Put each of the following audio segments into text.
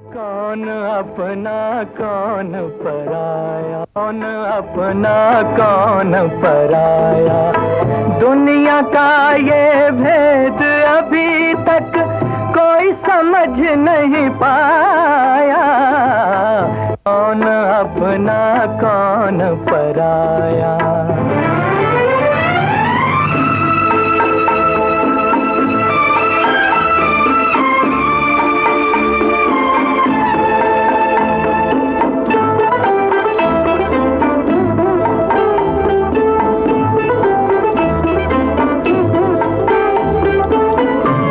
कौन अपना कौन पराया, कौन अपना कौन पराया, दुनिया का ये भेद अभी तक कोई समझ नहीं पाया। कौन अपना कौन पराया।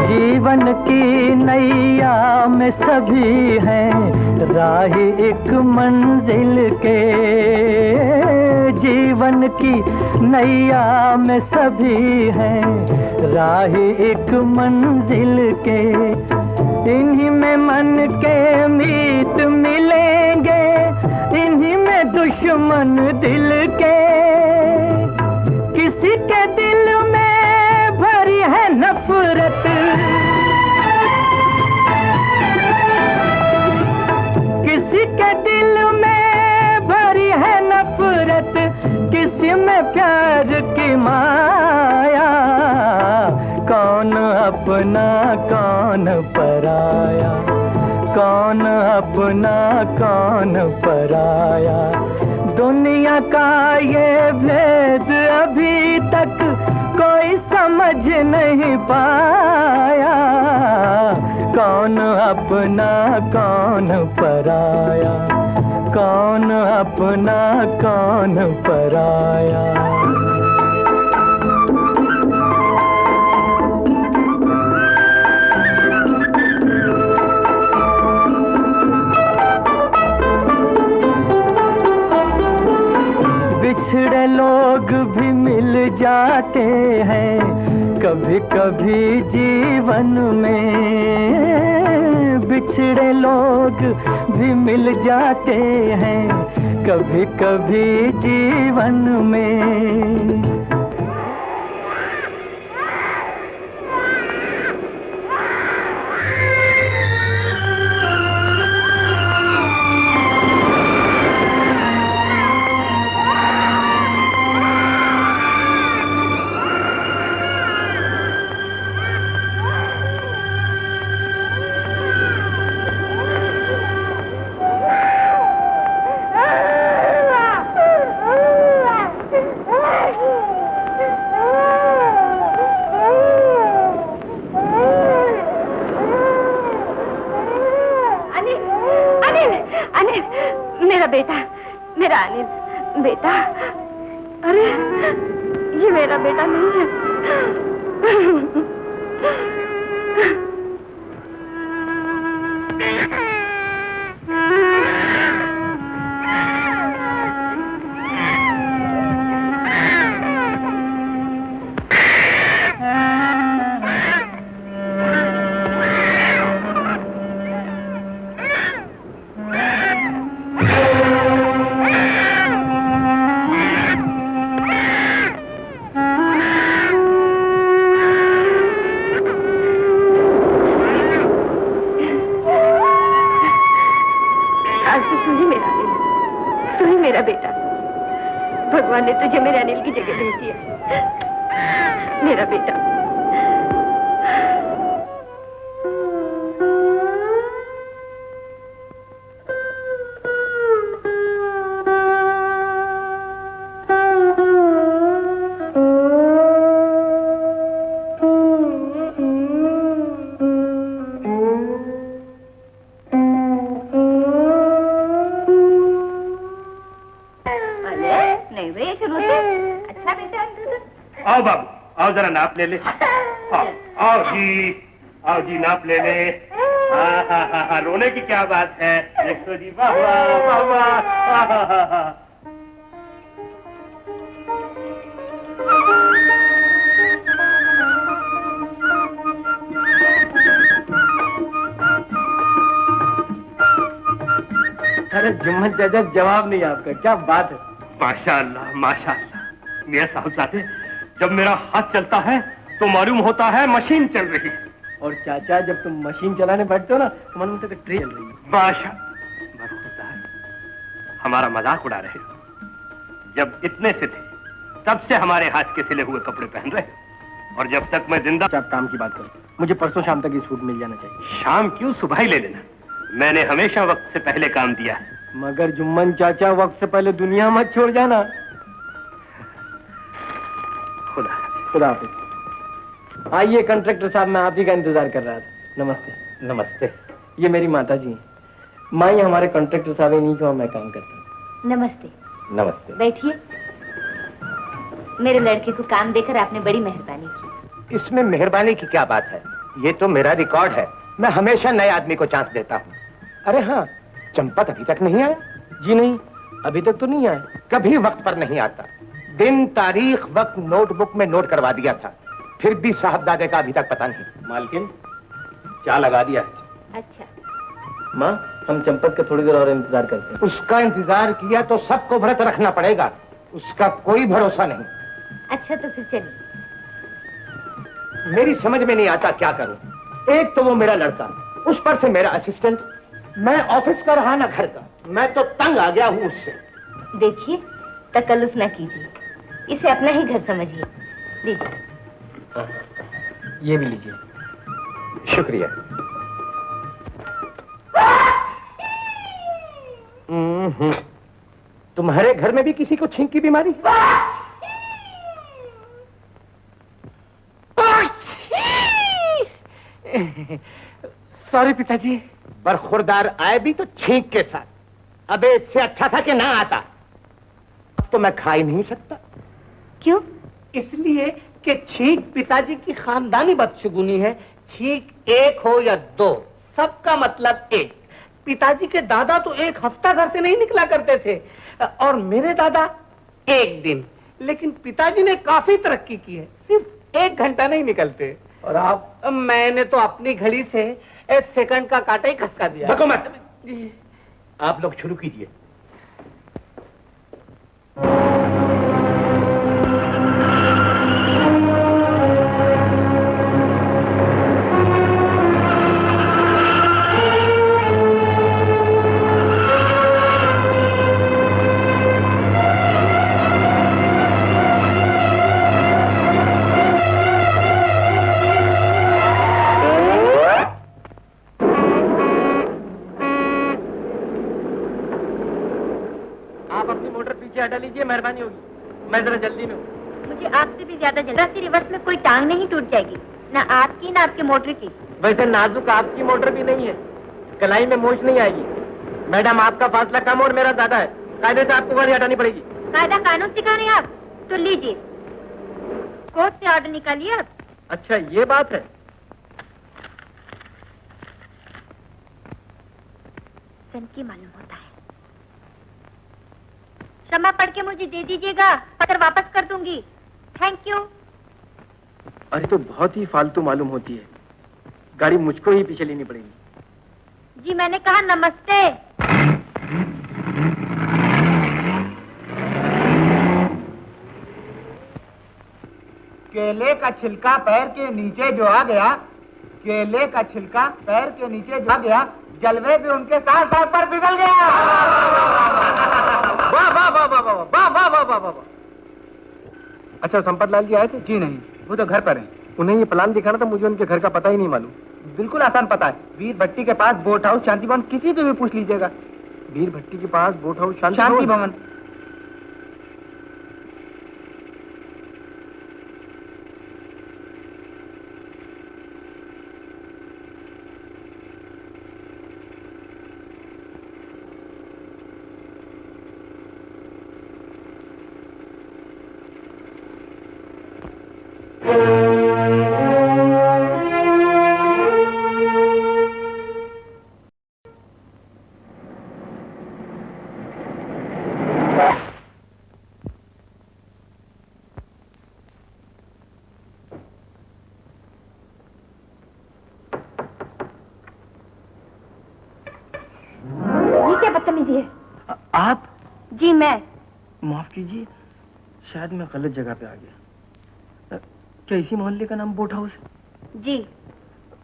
जीवन की नैया में सभी हैं राही एक मंजिल के, जीवन की नैया में सभी हैं राही एक मंजिल के। इन्हीं में मन के मीत मिलेंगे, इन्हीं में दुश्मन दिल के। किसी के दिल में भरी है नफरत, किसी के दिल में भरी है नफरत, किसी में प्यार की माया। कौन अपना कौन पराया, कौन अपना कौन पराया, दुनिया का ये भेद अभी तक कोई समझ नहीं पाया। कौन अपना कौन पराया, कौन अपना कौन पराया। बिछड़े लोग भी मिल जाते हैं कभी कभी जीवन में, बिछड़े लोग भी मिल जाते हैं कभी कभी जीवन में। मेरा बेटा, मेरा अनिल बेटा। अरे ये मेरा बेटा नहीं है। भगवान ने तुझे मेरे अनिल की जगह भेज दिया, मेरा बेटा। आओ बाबू, आओ जरा नाप ले ले। आओ जी नाप ले ले। हाँ, रोने की क्या बात है। देखो जी, वाह वाह वाह वाह। अरे जुम्मन चाचा, जवाब नहीं आपका, क्या बात है। माशाअल्लाह माशाअल्लाह। मियां साहबजादे, जब मेरा हाथ चलता है तो मालूम होता है मशीन चल रही है। और चाचा जब तुम मशीन चलाने बैठते हो ना तो मन में तो ट्रेन चल रही है। बादशाह, बरखुरदार, हमारा मजाक उड़ा रहे हो। जब इतने से थे तब से हमारे हाथ के सिले हुए कपड़े पहन रहे हो, और जब तक मैं जिंदा। आप काम की बात करो, मुझे परसों शाम तक ये सूट मिल जाना चाहिए। शाम क्यों, सुबह ही ले लेना। मैंने हमेशा वक्त से पहले काम दिया है। मगर जुम्मन चाचा, वक्त से पहले दुनिया मत छोड़ जाना। खुदा खुदा हाफिज। आइए कंट्रैक्टर साहब, मैं आप ही का इंतजार कर रहा था। नमस्ते। नमस्ते। ये मेरी माता जी हैं। माँ, ये हमारे कंट्रैक्टर साहब, इन्हीं को मैं काम करता हूँ। नमस्ते। नमस्ते। बैठिए। मेरे लड़के को काम देकर आपने बड़ी मेहरबानी की। इसमें मेहरबानी की क्या बात है? ये तो मेरा रिकॉर्ड है। मैं हमेशा नए आदमी को चांस देता हूँ। अरे हाँ, चंपत अभी तक नहीं आया? जी नहीं, अभी तक तो नहीं आए। कभी वक्त पर नहीं आता। दिन, तारीख, वक्त नोटबुक में नोट करवा दिया था, फिर भी साहबजादे का अभी तक पता नहीं। मालकिन, चाय लगा दिया है। अच्छा। माँ, हम चंपत का थोड़ी देर और इंतजार करते हैं। उसका इंतजार किया तो सबको व्रत रखना पड़ेगा। उसका कोई भरोसा नहीं। अच्छा, तो फिर चलिए। मेरी समझ में नहीं आता क्या करूं। एक तो वो मेरा लड़का, उस पर से मेरा असिस्टेंट। मैं ऑफिस का रहा ना घर का। मैं तो तंग आ गया हूं उससे। देखिए, तकल्लुफ ना कीजिए, इसे अपना ही घर समझिए। लीजिए। ये भी लीजिए। शुक्रिया। तुम्हारे घर में भी किसी को छींक की बीमारी? सॉरी पिताजी। बरखुरदार आए भी तो छींक के साथ। अबे इससे अच्छा था कि ना आता। अब तो मैं खा ही नहीं सकता। क्यों? इसलिए कि छींक पिताजी की खानदानी बदशगुनी है। छींक एक हो या दो, सबका मतलब एक। पिताजी के दादा तो एक हफ्ता घर से नहीं निकला करते थे, और मेरे दादा एक दिन। लेकिन पिताजी ने काफी तरक्की की है, सिर्फ 1 घंटा नहीं निकलते। और आप? मैंने तो अपनी घड़ी से 1 सेकंड का कांटा ही खसका दिया। रुको मत, आप लोग शुरू कीजिए। आप अपनी मोटर पीछे हटा लीजिए, मेहरबानी होगी। मैं जरा जल्दी में हूँ। मुझे आपसे भी ज्यादा जल्दी। रिवर्स में कोई टांग नहीं टूट जाएगी, ना आपकी ना आपके मोटर की। वैसे नाजुक आपकी मोटर भी नहीं है, कलाई में मोच नहीं आएगी। मैडम, आपका फासला कम और मेरा ज्यादा है। कायदे से आपको गाड़ी हटानी पड़ेगी। कायदा कानून सिखा रहे हैं आप? तो लीजिए, कोर्ट से ऑर्डर निकालिए आप। अच्छा, ये बात है। सनकी मालूम होता है। क्षमा पढ़ के मुझे दे दीजिएगा, पत्र वापस कर दूंगी। Thank you. अरे तो बहुत ही फालतू मालूम होती है। गाड़ी मुझको ही पीछे लेनी पड़ेगी। जी मैंने कहा नमस्ते। केले का छिलका पैर के नीचे जो आ गया, केले का छिलका पैर के नीचे जो आ गया, जलवे भी उनके साथ साथ पर पिघल गया। वाह वाह वाह वाह वाह वाह वाह वाह वाह वाह। अच्छा, संपत लाल जी आए थे? जी नहीं, वो तो घर पर है। उन्हें ये प्लान दिखाना था, मुझे उनके घर का पता ही नहीं मालूम। बिल्कुल आसान पता है, वीर भट्टी के पास बोट हाउस शांति भवन, किसी से भी पूछ लीजिएगा। वीर भट्टी के पास बोट हाउस शांति भवन। बदतमीजी है। आप? जी मैं। माफ कीजिए, शायद मैं गलत जगह पे आ गया। क्या इसी मोहल्ले का नाम बोट हाउस है? जी।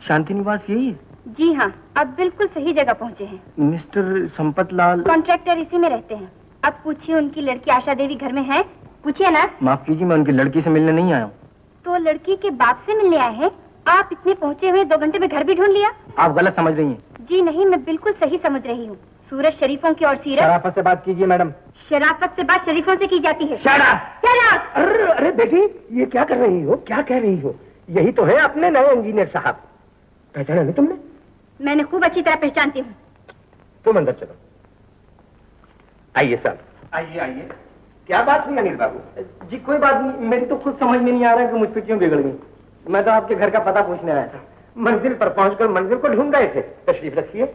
शांति निवास यही है? जी हाँ, अब बिल्कुल सही जगह पहुँचे हैं। मिस्टर संपत लाल कॉन्ट्रैक्टर इसी में रहते हैं। अब पूछिए, उनकी लड़की आशा देवी घर में है? पूछिए ना। माफ कीजिए, मैं उनकी लड़की से मिलने नहीं आया हूँ। तो लड़की के बाप से मिलने आए हैं? आप इतने पहुँचे हुए 2 घंटे में घर भी ढूंढ लिया? आप गलत समझ रही हैं। जी नहीं, मैं बिल्कुल सही समझ रही हूँ। सूरज शरीफों की और सीरत। शराफत से बात कीजिए मैडम। शराफत से बात शरीफों से की जाती है। Shut up! अरे अरे बेटी, ये क्या कर रही हो? क्या कह रही हो? यही तो है अपने नए इंजीनियर साहब। पहचाना नहीं तुमने? मैंने खूब अच्छी तरह पहचानती हूँ। तुम अंदर चलो। आइए साहब, आइए आइए। क्या बात हुई अनिल बाबू? जी कोई बात नहीं, मेरी तो खुद समझ में नहीं आ रहा है कि मुझ पे क्यों बिगड़ गई। मैं तो आपके घर का पता पूछने आया था। मंजिल पर पहुंचकर मंजिल को ढूंढ रहे थे। तशरीफ रखिए।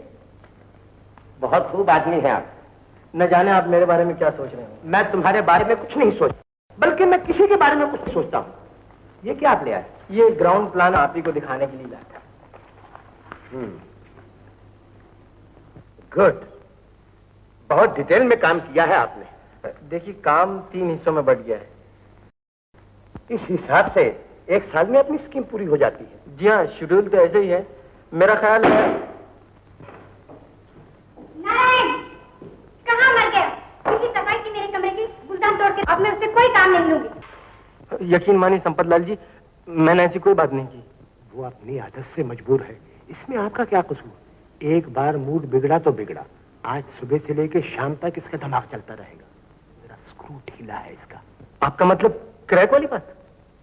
बहुत खूब आदमी है आप। न जाने आप मेरे बारे में क्या सोच रहे हैं। मैं तुम्हारे बारे में कुछ नहीं सोच, बल्कि मैं किसी के बारे में कुछ नहीं सोचता हूँ। ये क्या आप ले आए? ये ग्राउंड प्लान आप ही को दिखाने के लिए लाया था। गुड, बहुत डिटेल में काम किया है आपने। देखिए, काम 3 हिस्सों में बट गया है। इस हिसाब से 1 साल में अपनी स्कीम पूरी हो जाती है। जी हाँ, शेड्यूल तो ऐसे ही है। मेरा ख्याल है। नहीं, कहाँ मर गया? उसकी सफाई की मेरे कमरे की गुलदान तोड़ के। अब मैं उससे कोई काम नहीं लूंगी। यकीन मानिए संपत लाल जी, मैंने ऐसी कोई बात नहीं की। वो अपनी आदत से मजबूर है, इसमें आपका क्या कसूर? एक बार मूड बिगड़ा तो बिगड़ा। आज सुबह से लेकर शाम तक इसका दिमाग चलता रहेगा। मेरा स्क्रू ढीला है इसका। आपका मतलब क्रैक वाली बात?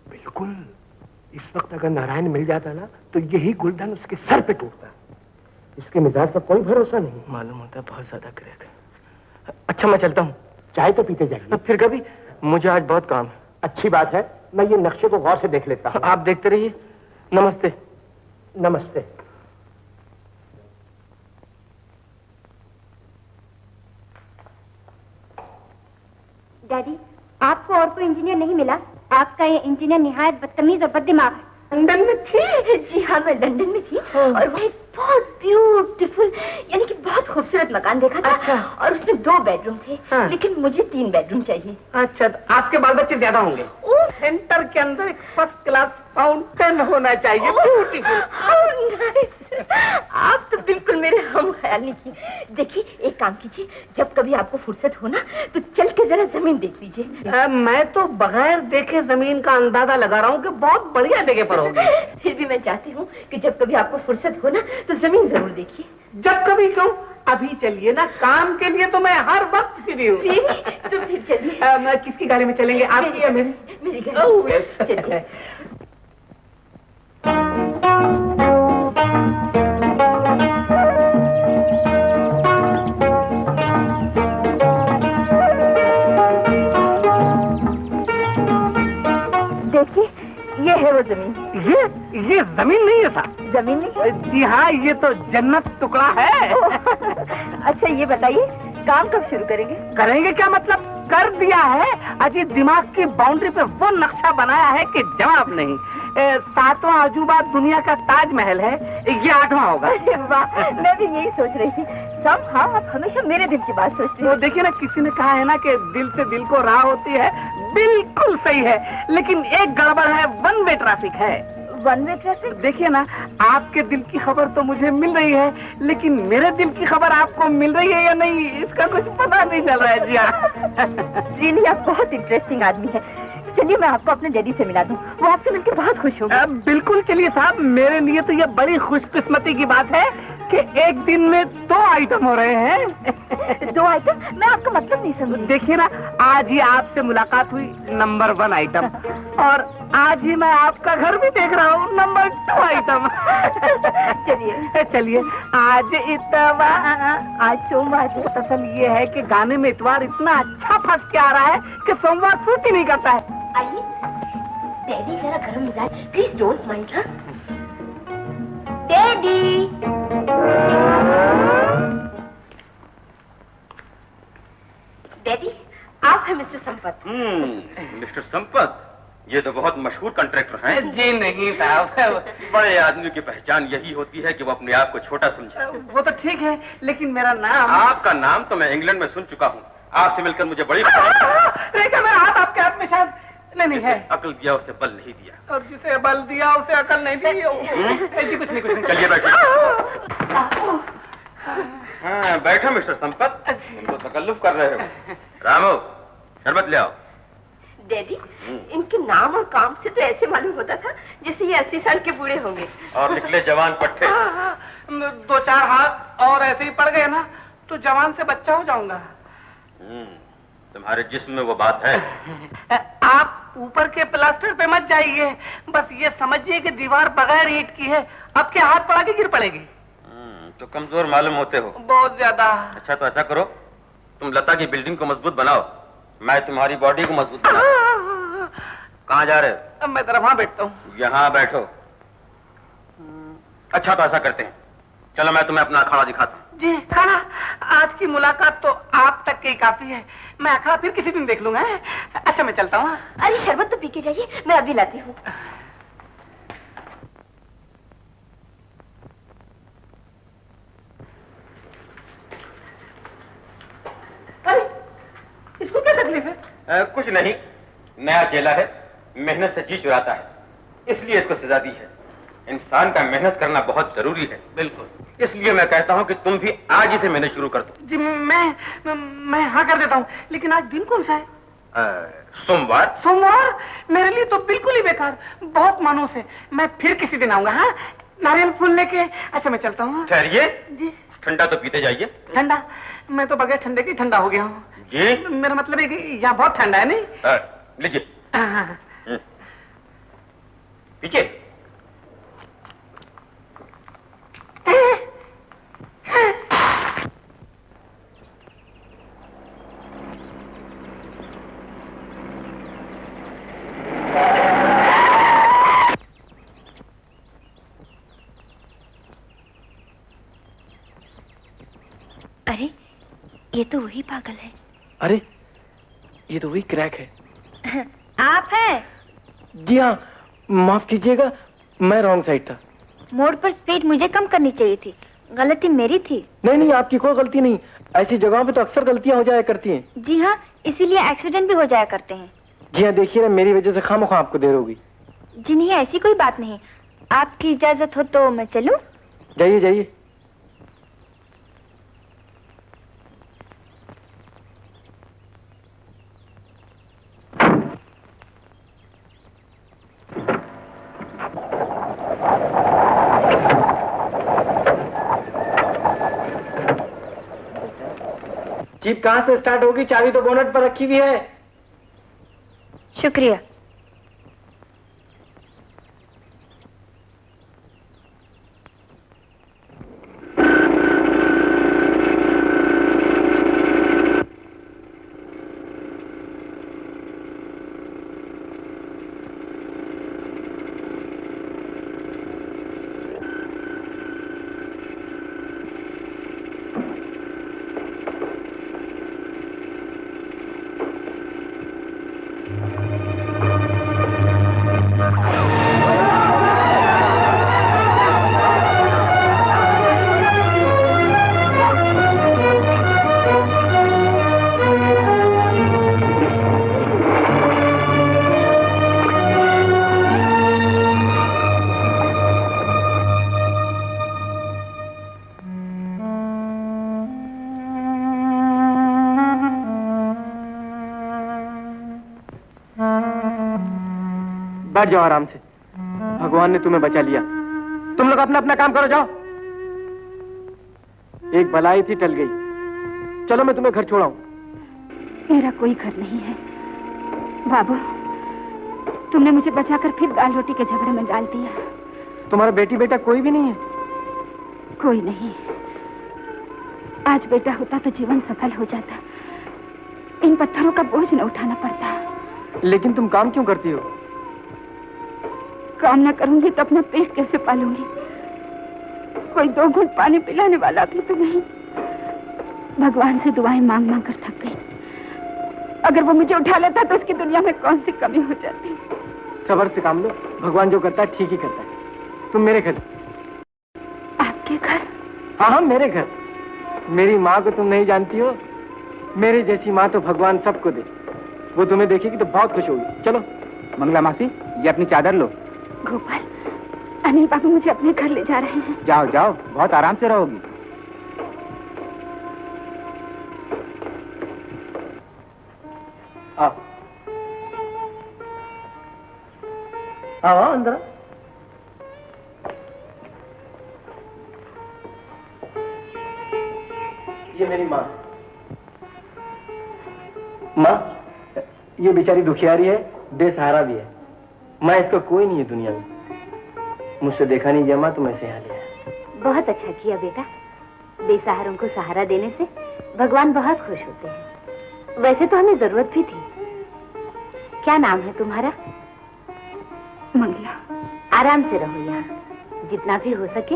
बिल्कुल। इस वक्त अगर नारायण मिल जाता ना, तो यही गुलदान उसके सर पे टूटता। इसके मिजाज पर कोई भरोसा नहीं। मालूम होता है बहुत ज्यादा क्रैक है। अच्छा, मैं चलता हूँ। चाय तो पीते जाइए। फिर कभी, मुझे आज बहुत काम है। अच्छी बात है, मैं ये नक्शे को गौर से देख लेता हूँ। आप देखते रहिए। नमस्ते। नमस्ते। डैडी, आपको और कोई इंजीनियर नहीं मिला? आपका ये इंजीनियर निहायत बदतमीज और बददिमाग है। लंदन में थी? जी हाँ, मैं लंदन में थी और वही बहुत ब्यूटीफुल, यानी कि बहुत खूबसूरत मकान देखा था। अच्छा। और उसमें 2 बेडरूम थे। हाँ। लेकिन मुझे 3 बेडरूम चाहिए। अच्छा, तो आपके बाल बच्चे ज्यादा होंगे। सेंटर के अंदर एक फर्स्ट क्लास फाउंटेन होना चाहिए। ब्यूटीफुल। आप तो बिल्कुल मेरे हम ख्याल नहीं किए। देखिए, एक काम कीजिए, जब कभी आपको फुर्सत हो ना, तो चल के जरा जमीन देख लीजिए। मैं तो बगैर देखे जमीन का अंदाजा लगा रहा हूँ कि बहुत बढ़िया जगह पर होगी। फिर भी मैं चाहती हूँ कि जब कभी आपको फुर्सत हो ना, तो जमीन जरूर देखिए। जब कभी क्यों, अभी चलिए ना। काम के लिए तो मैं हर वक्त फ्री हूँ। तो फिर चलिए। किसकी गाड़ी में चलेंगे, आपकी या मेरी? मेरी गाड़ी। चलिए। देखिए, ये है वो जमीन। ये जमीन नहीं है साहब। जमीन नहीं? जी हाँ, ये तो जन्नत टुकड़ा है। अच्छा, ये बताइए, काम कब शुरू करेंगे? करेंगे क्या मतलब, कर दिया है। अजी दिमाग की बाउंड्री पे वो नक्शा बनाया है कि जवाब नहीं। 7वां अजूबा दुनिया का ताजमहल है, ये 8वां होगा। वाह, मैं भी यही सोच रही थी। सब हाँ, आप हमेशा मेरे दिल की बात सोचती वो हैं। देखिए ना, किसी ने कहा है ना कि दिल से दिल को राह होती है। बिल्कुल सही है, लेकिन एक गड़बड़ है, 1 वे ट्रैफिक है। 1 वे ट्रैफिक? देखिए ना, आपके दिल की खबर तो मुझे मिल रही है, लेकिन मेरे दिल की खबर आपको मिल रही है या नहीं, इसका कुछ पता नहीं चल रहा है। जी हाँ। रियली आप बहुत इंटरेस्टिंग आदमी है। चलिए, मैं आपको अपने डैडी से मिला दूं, वो आपसे मिलकर बहुत खुश होंगे। बिल्कुल चलिए साहब, मेरे लिए तो ये बड़ी खुशकिस्मती की बात है कि एक दिन में 2 आइटम हो रहे हैं। 2 आइटम? मैं आपका मतलब नहीं समझी। देखिए ना, आज ही आपसे मुलाकात हुई, नंबर 1 आइटम, और आज ही मैं आपका घर भी देख रहा हूँ, नंबर 2 आइटम। चलिए, आज इतवार, आज सोमवार है। असल ये है कि गाने में इतवार इतना अच्छा फंस के आ रहा है कि सोमवार सूट ही नहीं करता है। आइए, डैडी जरा गर्म मिजाज, प्लीज डोंट माइंड। हाँ, डैडी। डैडी, आप हैं मिस्टर संपत। मिस्टर संपत, ये तो बहुत मशहूर कॉन्ट्रैक्टर हैं। जी नहीं साहब, बड़े आदमी की पहचान यही होती है कि वो अपने आप को छोटा समझे। वो तो ठीक है, लेकिन मेरा नाम। आपका नाम तो मैं इंग्लैंड में सुन चुका हूँ। आपसे मिलकर मुझे बड़ी देखा, मेरा हाथ आपके हाथ में शायद नहीं है। अकल दिया उसे बल नहीं दिया। और जिसे बल दिया उसे अकल नहीं दी। कुछ नहीं। चलिए बैठिए। हाँ बैठो मिस्टर संपत, तुम तो तकल्लुफ कर रहे हो। रामो शरबत ले आओ। डैडी, इनके नाम और काम से तो ऐसे मालूम होता था जैसे ये 80 साल के बूढ़े होंगे। और निकले जवान पट्टे। 2-4 हाथ और ऐसे ही पड़ गए ना तो जवान से बच्चा हो जाऊंगा। तुम्हारे जिस्म में वो बात है। आप ऊपर के प्लास्टर पे मत जाइए, बस ये समझिए कि दीवार बगैर ईंट की है, आपके हाथ पड़ा के गिर पड़ेगी। तो कमजोर मालूम होते हो। बहुत ज्यादा। अच्छा तो ऐसा करो, तुम लता की बिल्डिंग को मजबूत बनाओ, मैं तुम्हारी बॉडी को मजबूत बनाऊं। कहाँ जा रहे हो? मैं तरफ वहां बैठता हूँ। यहाँ बैठो। अच्छा तो ऐसा करते हैं, चलो मैं तुम्हें अपना अखाड़ा दिखाता हूँ। जी खाना, आज की मुलाकात तो आप तक की काफी है, मैं अखाड़ा फिर किसी दिन देख लूंगा। अच्छा मैं चलता हूँ। अरे शरबत तो पी के जाइए, मैं अभी लाती हूँ। अरे इसको क्या तकलीफ है? कुछ नहीं, नया चेला है, मेहनत से जी चुराता है, इसलिए इसको सजा दी है। इंसान का मेहनत करना बहुत जरूरी है। बिल्कुल, इसलिए मैं कहता हूँ कि तुम भी आज ही से मेहनत शुरू कर दो। जी मैं हाँ कर देता हूँ, लेकिन आज दिन कौन सा है? सोमवार। सोमवार मेरे लिए तो बिल्कुल ही बेकार, बहुत मानूस है। मैं फिर किसी दिन आऊंगा। हाँ नारियल फूल लेके। अच्छा मैं चलता हूँ। ठहरिए जी। ठंडा तो पीते जाइए। ठंडा? मैं तो बगैर ठंडे के ठंडा हो गया हूँ। जी मेरा मतलब है कि यहाँ बहुत ठंडा है। नहीं लीजिए हाँ। पीछे। अरे ये तो वही पागल है। अरे ये तो वही क्रैक है। आप हैं? जी हाँ, माफ कीजिएगा, मैं रॉन्ग साइड था। मोड़ पर स्पीड मुझे कम करनी चाहिए थी, गलती मेरी थी। नहीं, आपकी कोई गलती नहीं, ऐसी जगहों पे तो अक्सर गलतियां हो जाया करती हैं। जी हाँ, इसीलिए एक्सीडेंट भी हो जाया करते हैं। जी हाँ, देखिए ना, मेरी वजह से खामोखा आपको देर होगी। जी नहीं, ऐसी कोई बात नहीं। आपकी इजाजत हो तो मैं चलूं? जाइए जाइए। जीप कहाँ से स्टार्ट होगी? चाबी तो बोनट पर रखी हुई है। शुक्रिया। बैठ जाओ आराम से, भगवान ने तुम्हें बचा लिया। तुम लोग अपना अपना काम करो, जाओ। एक बलाई थी, टल गई। चलो मैं तुम्हें घर छोड़ाऊं। मेरा कोई घर नहीं है बाबू, तुमने मुझे बचाकर फिर दाल रोटी के झगड़े में डाल दिया। तुम्हारा बेटी बेटा कोई भी नहीं है? कोई नहीं। आज बेटा होता तो जीवन सफल हो जाता, इन पत्थरों का बोझ न उठाना पड़ता। लेकिन तुम काम क्यों करती हो? काम न करूंगी तो अपना पेट कैसे पालूंगी? कोई 2 घूंट पानी पिलाने वाला भी तो नहीं। भगवान से दुआएं मांग मांग कर थक गई। अगर वो मुझे उठा लेता तो उसकी दुनिया में कौन सी कमी हो जाती। सब्र से काम लो, भगवान जो करता है ठीक ही करता है। तुम मेरे घर। आपके घर? हाँ, मेरे घर। मेरी माँ को तुम नहीं जानती हो, मेरे जैसी माँ तो भगवान सबको दे। वो तुम्हें देखेगी तो बहुत खुश होगी। चलो। मंगला मासी, ये अपनी चादर लो। गोपाल, अनिल बाबू मुझे अपने घर ले जा रहे हैं। जाओ जाओ, बहुत आराम से रहोगी। आओ आओ अंदर। ये मेरी माँ। माँ, ये बेचारी दुखियारी है, बेसहारा भी है। माँ, इसका कोई नहीं है दुनिया में। मुझसे देखा नहीं गया माँ, तो मैं इसे यहाँ ले आया। बहुत अच्छा किया बेटा। बेसहारों को सहारा देने से भगवान बहुत खुश होते हैं। वैसे तो हमें जरूरत भी थी। क्या नाम है तुम्हारा? मंगला। आराम से रहो यहाँ। जितना भी हो सके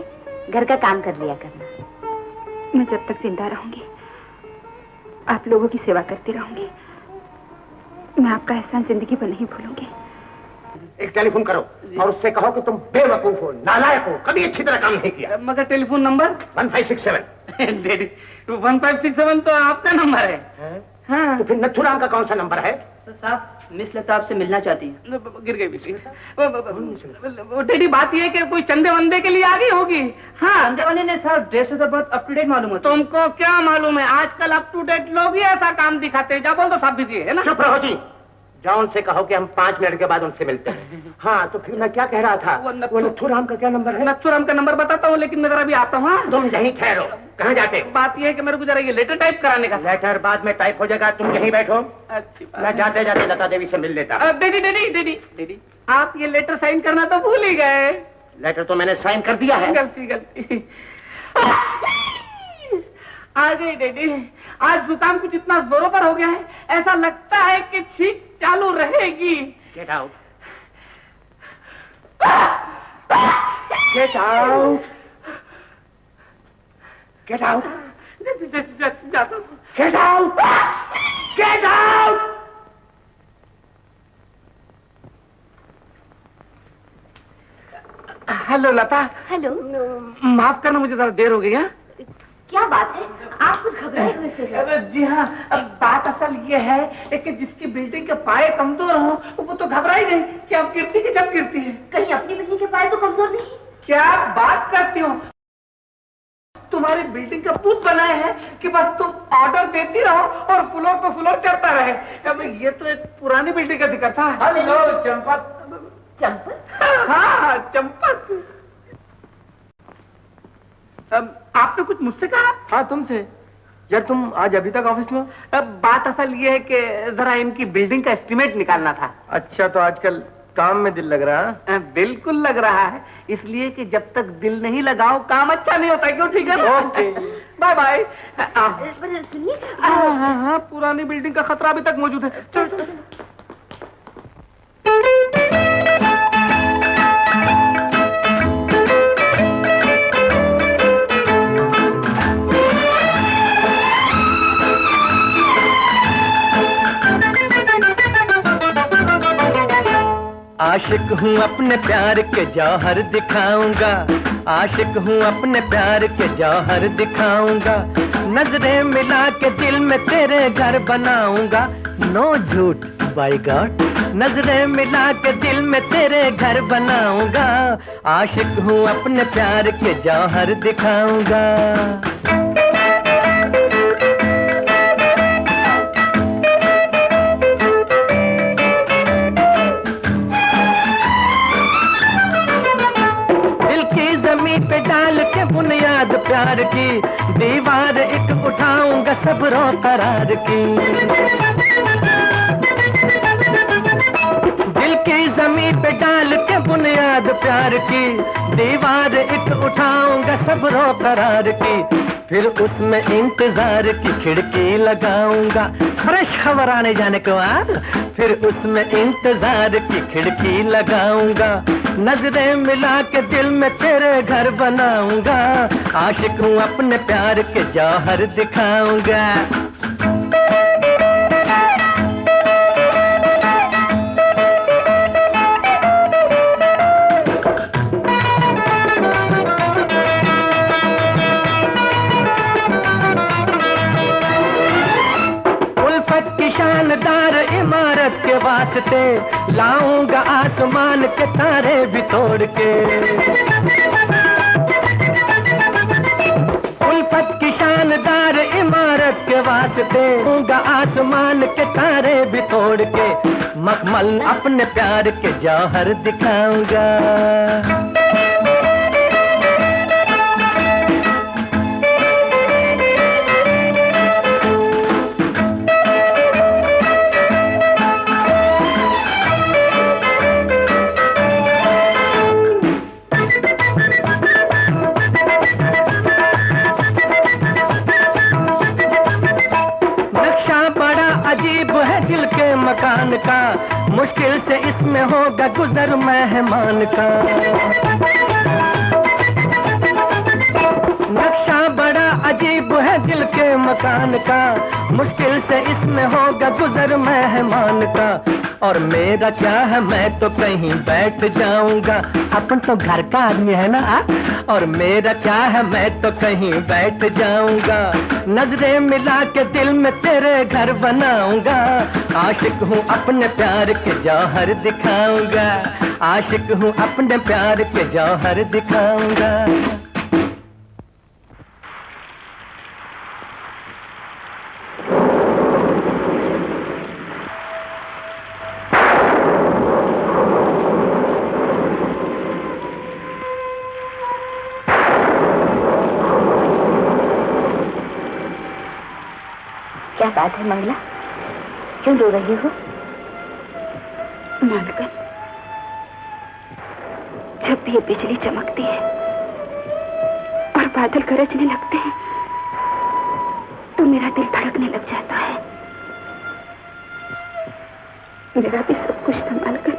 घर का काम कर लिया करना। मैं जब तक जिंदा रहूंगी आप लोगों की सेवा करती रहूंगी। मैं आपका एहसान जिंदगी भर नहीं भूलूंगी। एक टेलीफोन करो और उससे कहो कि तुम बेवकूफ हो, नालायक हो, कभी अच्छी तरह काम नहीं किया। मगर टेलीफोन नंबर 1567। डेडी 1567 तो आपका नंबर है। हाँ। तो फिर नथुराम का कौन सा नंबर है? साहब, मिस लता आपसे मिलना चाहती है। गिर गई बिजली। डेडी, बात ये है कि कोई चंदे वंदे के लिए आ गई होगी। हाँ, चंदे वंदे ने साहब ड्रेस तो बहुत अप टू डेट मालूम होता है। तुमको क्या मालूम है, आजकल अप टू डेट लोग ही ऐसा काम दिखाते हैं। जा बोल दो साहब बिजी है ना। चुप रहो जी। जॉन से कहो कि हम 5 मिनट के बाद उनसे मिलते हैं। हाँ, तो फिर मैं क्या कह रहा था? वो नथुराम का क्या नंबर है? नथुराम का नंबर बताता हूँ, लेकिन मैं जरा भी आता हूँ। तुम यहीं ठहरो। कहाँ जाते हो? बात यह है कि मेरे को जरा ये लेटर टाइप कराने का। लेटर बाद में टाइप हो जाएगा, तुम यहीं बैठो। अच्छी बात। मैं जाते जाते लता देवी से मिल लेता। डेडी, आप ये लेटर साइन करना तो भूल ही गए। लेटर तो मैंने साइन कर दिया है। गलती। आ गई डेडी। आज जुकाम कुछ इतना जोरों पर हो गया है, ऐसा लगता है कि छींक चालू रहेगी। Get out. Get out. Get out. जाता हूँ। Get out. Get out. Hello Lata. Hello. माफ करना, मुझे जरा देर हो गई है। क्या बात है? आप कुछ घबराए हुए से हो। जी हाँ, बात असल ये है कि जिसकी बिल्डिंग के पाए कमजोर हो वो तो घबराई गई कि अब गिरती कि जब गिरती है। कहीं अपनी बिल्डिंग के पाए तो कमजोर नहीं? क्या बात करती हो? तुम्हारी बिल्डिंग का भूत बनाए है कि बस तुम ऑर्डर देती रहो और फ्लोर पे फ्लोर चढ़ता रहे। अब ये तो एक पुरानी बिल्डिंग का जिक्र था। हेलो चंपक। चंपक? हाँ, चंपक। आपने कुछ मुझसे कहा? हाँ, तुमसे। यार, तुम आज अभी तक ऑफिस में हो? अब बात असल ये है कि जरा इनकी बिल्डिंग का एस्टिमेट निकालना था। अच्छा, तो आजकल काम में दिल लग रहा है? बिल्कुल लग रहा है, इसलिए कि जब तक दिल नहीं लगाओ काम अच्छा नहीं होता। क्यों? ठीक है ना? ओके। Bye bye. सुनिए। हाँ, पुरानी बिल्डिंग का खतरा अभी तक मौजूद है। चल। आशिक हूँ अपने प्यार के जौहर दिखाऊंगा। आशिक हूँ अपने प्यार के जौहर दिखाऊंगा। नजरें मिला के दिल में तेरे घर बनाऊंगा। नो झूठ बाय गॉड। नजरें मिला के दिल में तेरे घर बनाऊंगा। आशिक हूँ अपने प्यार के जौहर दिखाऊंगा। पे डाल के बुनियाद प्यार की दीवार एक उठाऊंगा सब्रो करार की। दिल की जमीन पे डाल के बुनियाद प्यार की दीवार एक उठाऊंगा सब्रो करार की। फिर उसमें इंतजार की खिड़की लगाऊंगा। फ्रेश खबर आने जाने को बाद फिर उसमें इंतजार की खिड़की लगाऊंगा। नजरें मिला के दिल में तेरे घर बनाऊंगा। आशिक हूँ अपने प्यार के जौहर दिखाऊंगा। उल्फत की शानदार इमारत इमारत के वास्ते लाऊंगा आसमान के तारे भी तोड़ के। उल्फत की शानदार इमारत के वास्ते लाऊंगा आसमान के तारे भी तोड़ के। मखमल अपने प्यार के जौहर दिखाऊंगा। दिल के मकान का मुश्किल से इसमें होगा गुजर मेहमान का। नक्शा बड़ा अजीब है दिल के मकान का, मुश्किल से इसमें होगा गुजर मेहमान का। और मेरा क्या है मैं तो कहीं बैठ जाऊंगा, अपन तो घर का आदमी है ना। और मेरा क्या है मैं तो कहीं बैठ जाऊंगा, नजरें मिला के दिल में तेरे घर बनाऊंगा। आशिक हूँ अपने प्यार के जौहर दिखाऊंगा, आशिक हूँ अपने प्यार के जौहर दिखाऊंगा। क्या बात है मंगला, क्यों रो रही हो? मालकन, जब भी ये बिजली चमकती है और बादल गरजने लगते हैं तो मेरा दिल धड़कने लग जाता है। मेरा भी सब कुछ था मालकन,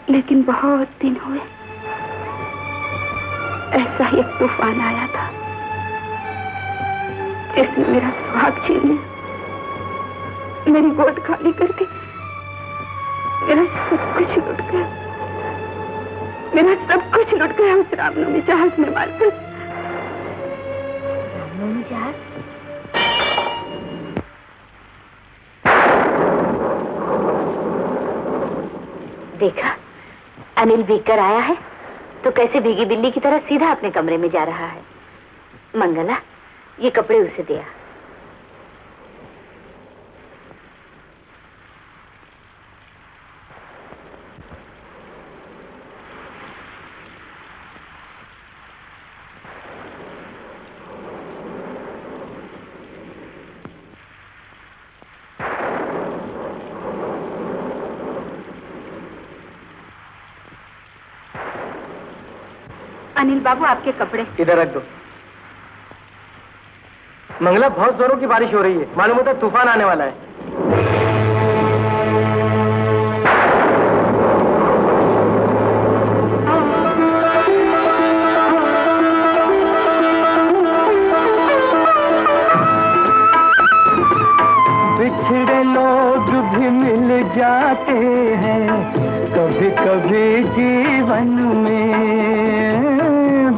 लेकिन बहुत दिन हुए ऐसा ही एक तूफान आया था जिसने मेरा सुहाग छीन लिया, मेरी गोद खाली कर दी, मेरा सब कुछ लुट गया, मेरा सब कुछ लुट गया उस रामनवमी जहाज में मालकन। रामनवमी जहाज? देखा, अनिल भीगकर आया है तो कैसे भीगी बिल्ली की तरह सीधा अपने कमरे में जा रहा है। मंगला, ये कपड़े उसे दिया। अनिल बाबू, आपके कपड़े इधर रख दो। मंगला, बहुत जोरों की बारिश हो रही है, मालूम होता है तूफान आने वाला है। बिछड़े लोग भी मिल जाते हैं कभी कभी जीवन में,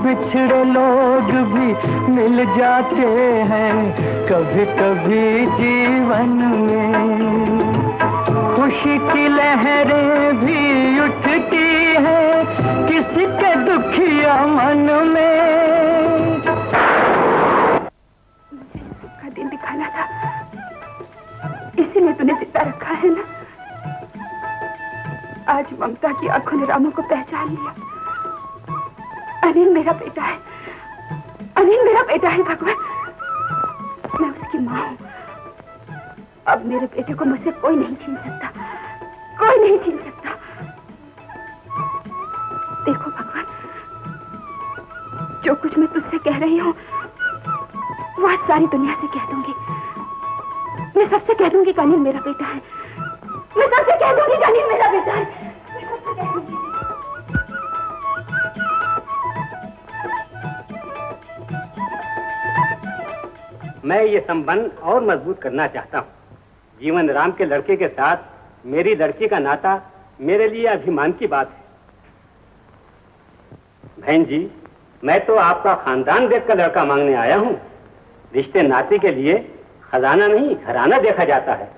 बिछड़े लोग भी मिल जाते हैं कभी कभी जीवन में। खुशी की लहरें भी उठती हैं किसी के दुखिया मन में। मुझे सुख का दिन दिखाना था, इसीलिए तूने जिंदा रखा है ना। आज ममता की आंखों ने रामू को पहचान लिया। अनिल मेरा बेटा है, अनिल मेरा बेटा है भगवान, मैं उसकी माँ हूँ। अब मेरे बेटे को मुझसे कोई नहीं छीन सकता, कोई नहीं छीन सकता। देखो भगवान, जो कुछ मैं तुझसे कह रही हूँ वो आज सारी दुनिया से कह दूंगी। मैं सबसे कह दूंगी कि अनिल मेरा बेटा है, मैं सबसे कह दूंगी कि अनिल मेरा बेटा है, मैं सबसे कह दूंगी। मैं ये संबंध और मजबूत करना चाहता हूँ। जीवन राम के लड़के के साथ मेरी लड़की का नाता मेरे लिए अभिमान की बात है। बहन जी, मैं तो आपका खानदान देखकर लड़का मांगने आया हूँ। रिश्ते नाते के लिए खजाना नहीं घराना देखा जाता है।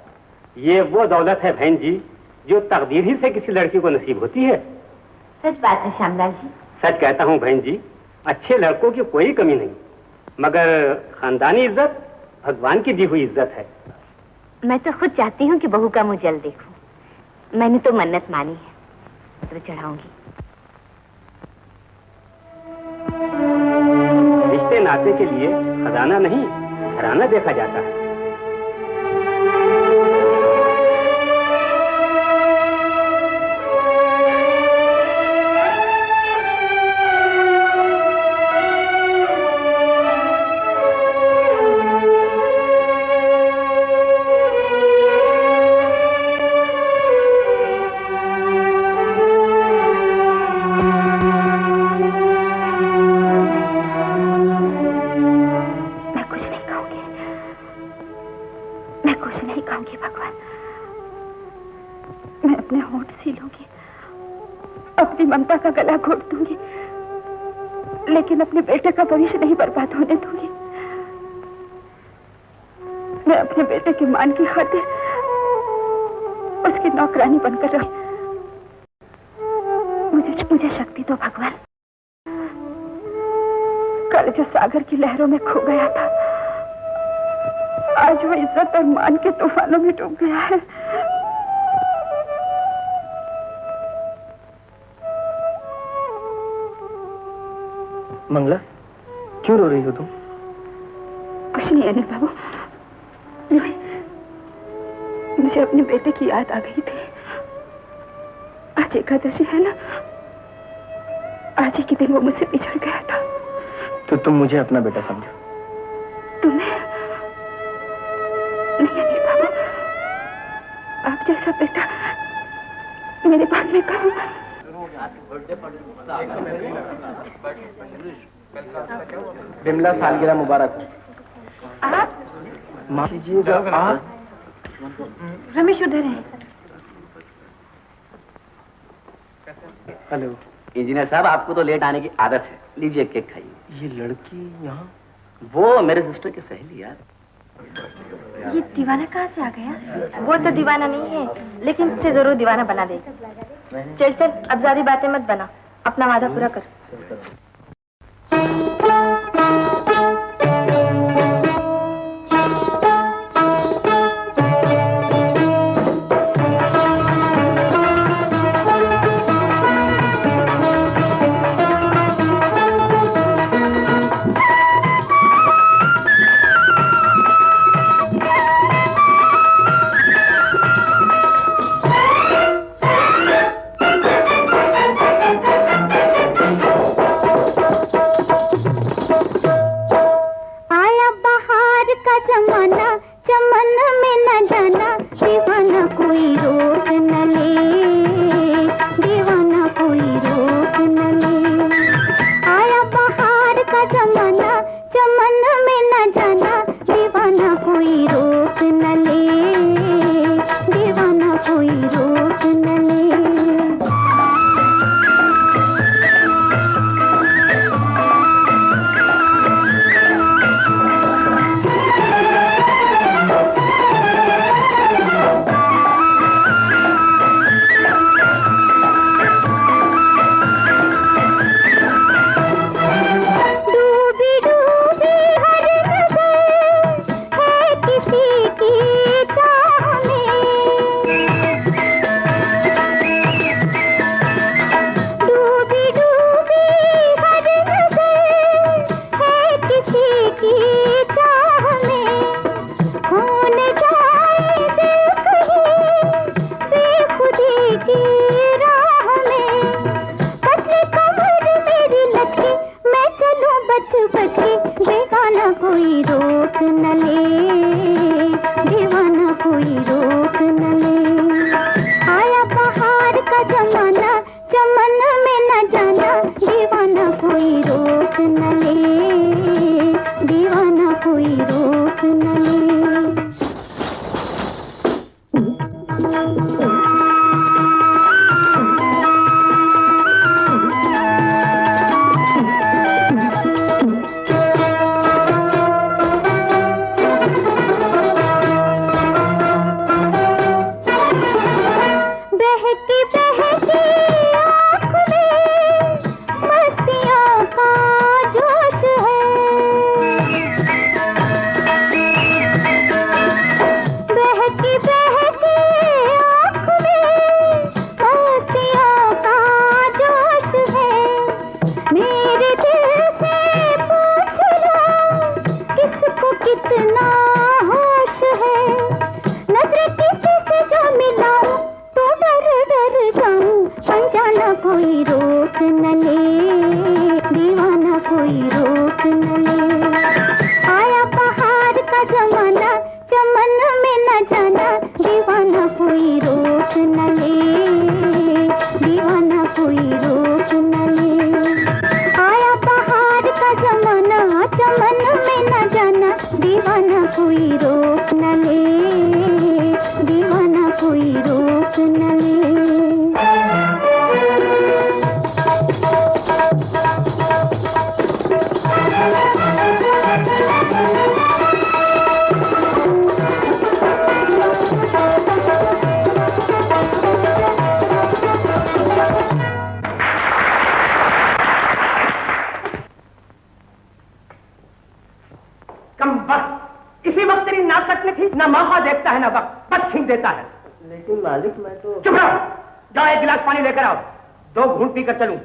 ये वो दौलत है बहन जी जो तकदीर ही से किसी लड़की को नसीब होती है। सच बात है श्यामलाल जी। सच कहता हूँ बहन जी, अच्छे लड़कों की कोई कमी नहीं, मगर खानदानी इज्जत भगवान की दी हुई इज्जत है। मैं तो खुद चाहती हूँ कि बहू का मुंह जल देखूं। मैंने तो मन्नत मानी है, तो चढ़ाऊंगी। रिश्ते नाते के लिए खजाना नहीं, घराना देखा जाता है। ममता का गला घोट दूंगी, लेकिन अपने बेटे का भविष्य नहीं बर्बाद होने दूंगी। मैं अपने बेटे के मान की खातिर उसकी नौकरानी बनकर रहूं। मुझे शक्ति दो भगवान। कल जो सागर की लहरों में खो गया था, आज वो इज्जत और मान के तूफानों में डूब गया है। मंगला, क्यों रो रही हो तुम? कुछ नहीं अनिल बाबू, मुझे अपने बेटे की याद आ गई थी। आज एकादशी है ना, आज ही के दिन वो मुझसे बिछड़ गया था। तो तुम मुझे अपना बेटा समझो? तुम्हें नहीं अनिल बाबू, आप जैसा बेटा मेरे बाद में कहाँ। बिमला सालगिरह मुबारक हो। आप माफ कीजिएगा, आप? रमेश उधर है। हेलो इंजीनियर साहब, आपको तो लेट आने की आदत है, लीजिए केक खाइए। ये लड़की यहाँ? वो मेरे सिस्टर की सहेली यार। ये दीवाना कहाँ से आ गया? वो तो दीवाना नहीं है, लेकिन तुझे जरूर दीवाना बना दे। चल चल, अब ज्यादा बातें मत बना, अपना वादा पूरा कर। डूबी कोई रोक न ले, दीवाना कोई रोक न ले। इसी वक्त तेरी नाक कटनी थी, ना मौका देखता है ना वक्त, बस छीन देता है। लेकिन मालिक मैं तो... चुप रहो, जाओ एक गिलास पानी लेकर आओ, 2 घूंट पीकर चलूं।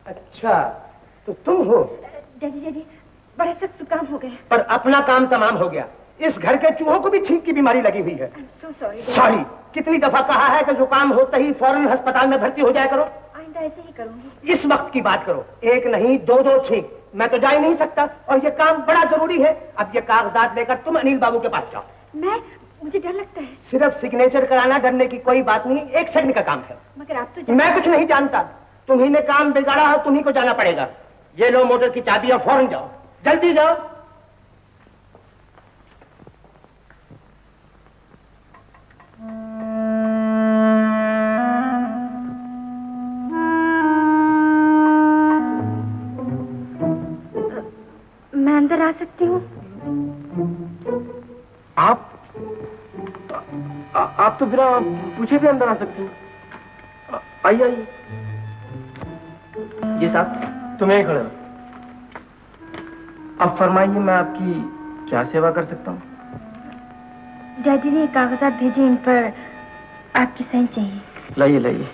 अच्छा, तो तुम हो? डैडी डैडी, बड़ा सख्त जुकाम हो गया। पर अपना काम तमाम हो गया। इस घर के चूहों को भी छींक की बीमारी लगी हुई है। so sorry, सॉरी, कितनी दफा कहा है कि जुकाम होते ही फौरन अस्पताल में भर्ती हो जाया करो। आइंदा ऐसे ही करूंगी। इस वक्त की बात करो, 1 नहीं 2 छींक। मैं तो जा ही नहीं सकता और ये काम बड़ा जरूरी है। अब ये कागजात लेकर तुम अनिल बाबू के पास जाओ। मुझे डर लगता है। सिर्फ सिग्नेचर कराना, डरने की कोई बात नहीं, 1 सेकंड का काम है। मगर आप तो मैं कुछ नहीं जानता, तुम्ही ने काम बिगाड़ा है, तुम्ही को जाना पड़ेगा। ये लो मोटर की चाबी और फौरन जाओ, जल्दी जाओ। मैं अंदर आ सकती हूँ? आप तो बिना पूछे भी अंदर आ सकते हैं। आइए आइए। जी साहब। तुम यहीं खड़े हो। अब फरमाइए, मैं आपकी क्या सेवा कर सकता हूँ? डैडी ने कागजात भेजे, इन पर आपकी साइन चाहिए। लाइए लाइए।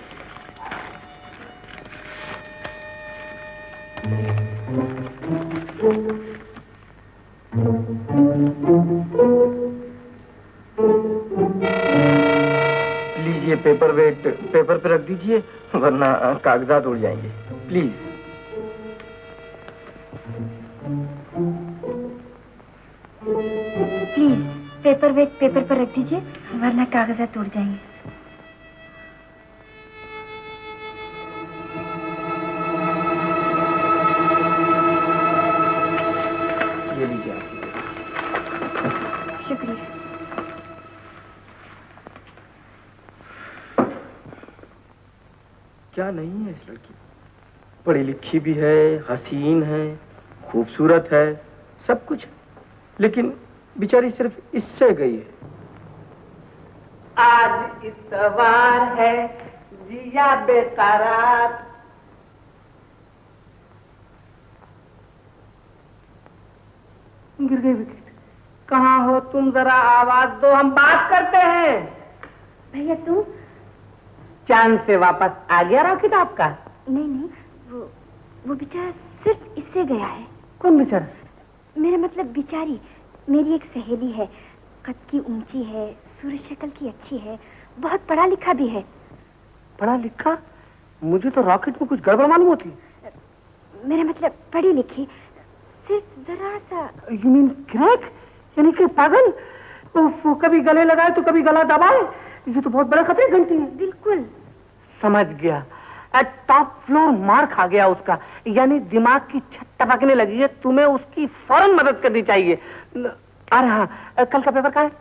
प्लीज ये पेपर वेट पेपर पे रख दीजिए, वरना कागजात उड़ जाएंगे। Please. Please paperweight paper पर रख दीजिए, वरना कागजात उड़ जाएंगे। ये लीजिए आपकी। शुक्रिया। क्या नहीं है इस लड़की? पढ़ी लिखी भी है, हसीन है, खूबसूरत है, सब कुछ, लेकिन बेचारी सिर्फ इससे गई है। आज इतवार है, जिया बेकरार। गिर गई विकेट। कहाँ हो तुम? जरा आवाज दो, हम बात करते हैं। भैया तू? चांद से वापस आ गया रॉकेट आपका? नहीं नहीं, वो बेचारा सिर्फ इससे गया है। कौन बेचारा? मेरा मतलब बेचारी, मेरी एक सहेली है, कद की ऊंची है, सूरत शक्ल की अच्छी है, बहुत पढ़ा लिखा भी है। पढ़ा लिखा? मुझे तो रॉकेट में कुछ गड़बड़ मालूम होती। मेरा मतलब पढ़ी लिखी, सिर्फ जरा सा। You mean crack? यानी कि पागल? वो कभी गले लगाए तो कभी गला दबाए। ये तो बहुत बड़ा खतरे घंटी है। बिल्कुल समझ गया। टॉप फ्लोर मार खा गया उसका, यानी दिमाग की छत टपकने लगी है। तुम्हें उसकी फौरन मदद करनी चाहिए। अरे हाँ, कल का पेपर कहाँ है?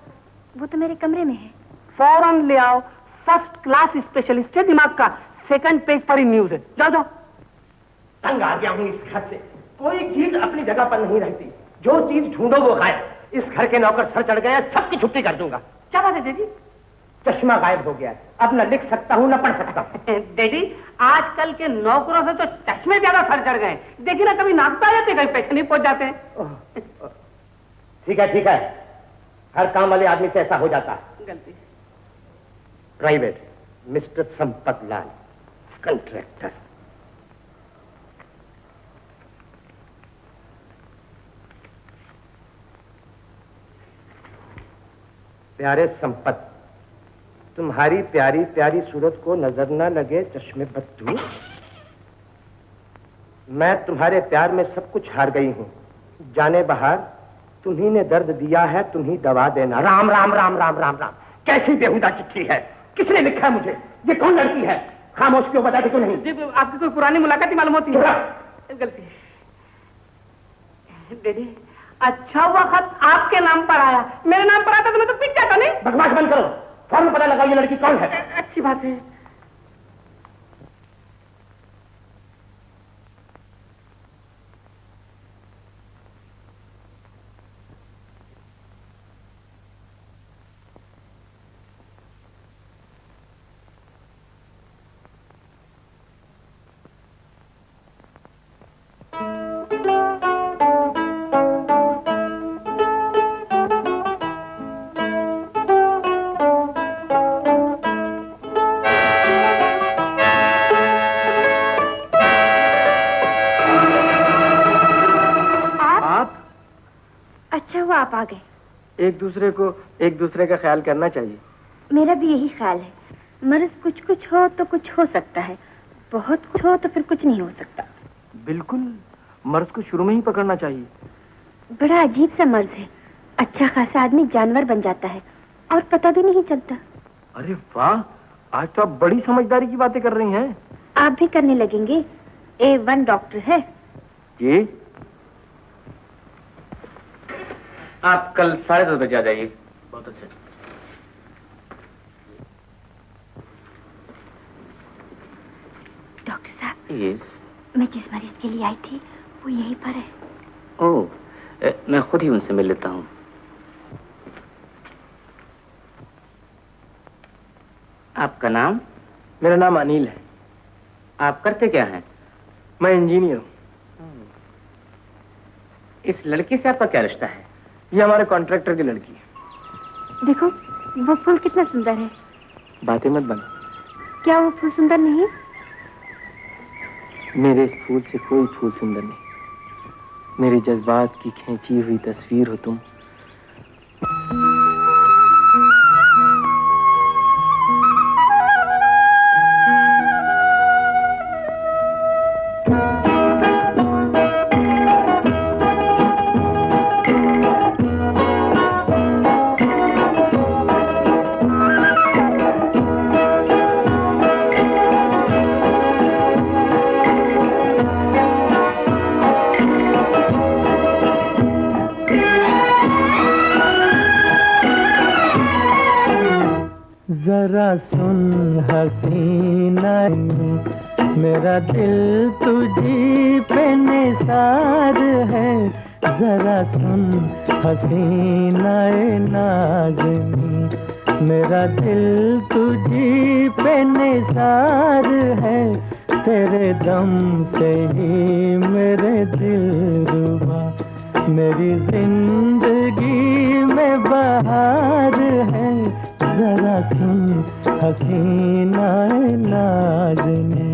वो तो मेरे कमरे में है। फौरन ले आओ, फर्स्ट क्लास स्पेशलिस्ट है दिमाग का, 2nd पेज पर ही न्यूज है। जाओ जाओ। तंग आ गया हूँ इस घर से, कोई चीज अपनी जगह पर नहीं रहती, जो चीज ढूंढो वो गायब। इस घर के नौकर सर चढ़ गया, सबकी छुट्टी कर दूंगा। क्या बात है डैडी? चश्मा गायब हो गया, अब न लिख सकता हूँ न पढ़ सकता हूँ। डैडी, आजकल के नौकरों से तो चश्मे ज्यादा सर चढ़ गए। देखिए ना, कभी नाश्ता आ जाते, कभी पैसे नहीं पहुंच जाते। ठीक है, हर काम वाले आदमी से ऐसा हो जाता है। गलती। प्राइवेट मिस्टर संपत लाल, कंट्रैक्टर। प्यारे संपत, तुम्हारी प्यारी प्यारी सूरत को नजर न लगे चश्मे बद्दू। मैं तुम्हारे प्यार में सब कुछ हार गई हूँ। जाने बहार, तुम्ही ने दर्द दिया है, तुम्ही दवा देना। राम राम राम राम राम राम। कैसी बेहुदा चिट्ठी है। किसने लिखा है मुझे? ये कौन लड़की है? खामोश क्यों, बताते क्यों नहीं? जी आपकी कोई पुरानी मुलाकात ही मालूम होती है। गलती। डैडी अच्छा हुआ खत आपके नाम पर आया, मेरे नाम पर आता तो मैं तो पिट जाता नहीं। बकवास बंद करो, फौरन पता लगाओ ये लड़की कौन है। अच्छी बात है। अच्छा हुआ आप आ गए। एक दूसरे का ख्याल करना चाहिए। मेरा भी यही ख्याल है। मर्ज कुछ कुछ हो तो कुछ हो सकता है, बहुत कुछ हो तो फिर कुछ नहीं हो सकता। बिल्कुल, मर्ज को शुरू में ही पकड़ना चाहिए। बड़ा अजीब सा मर्ज है, अच्छा खासा आदमी जानवर बन जाता है और पता भी नहीं चलता। अरे वाह, आज तो आप बड़ी समझदारी की बातें कर रही हैं। आप भी करने लगेंगे। A1 डॉक्टर है जी। आप कल 10:30 बजे आ जाइए। बहुत अच्छा। डॉक्टर साहब, यस। मैं जिस मरीज के लिए आई थी वो यहीं पर है। ओह, मैं खुद ही उनसे मिल लेता हूँ। आपका नाम? मेरा नाम अनिल है। आप करते क्या हैं? मैं इंजीनियर हूँ। इस लड़की से आपका क्या रिश्ता है? ये हमारे कॉन्ट्रैक्टर की लड़की है। देखो वो फूल कितना सुंदर है। बातें मत बनो। क्या वो फूल सुंदर नहीं? मेरे इस फूल से कोई फूल सुंदर नहीं। मेरे जज्बात की खींची हुई तस्वीर हो तुम। जरा सुन हसीना, मेरा दिल तुझी पे निसार है। जरा सुन हसीना नाज़नी, मेरा दिल तुझी पे निसार है। तेरे दम से ही मेरे दिल रुबा, मेरी जिंदगी में बहार है। जरा सुन हसीना नाज़नी।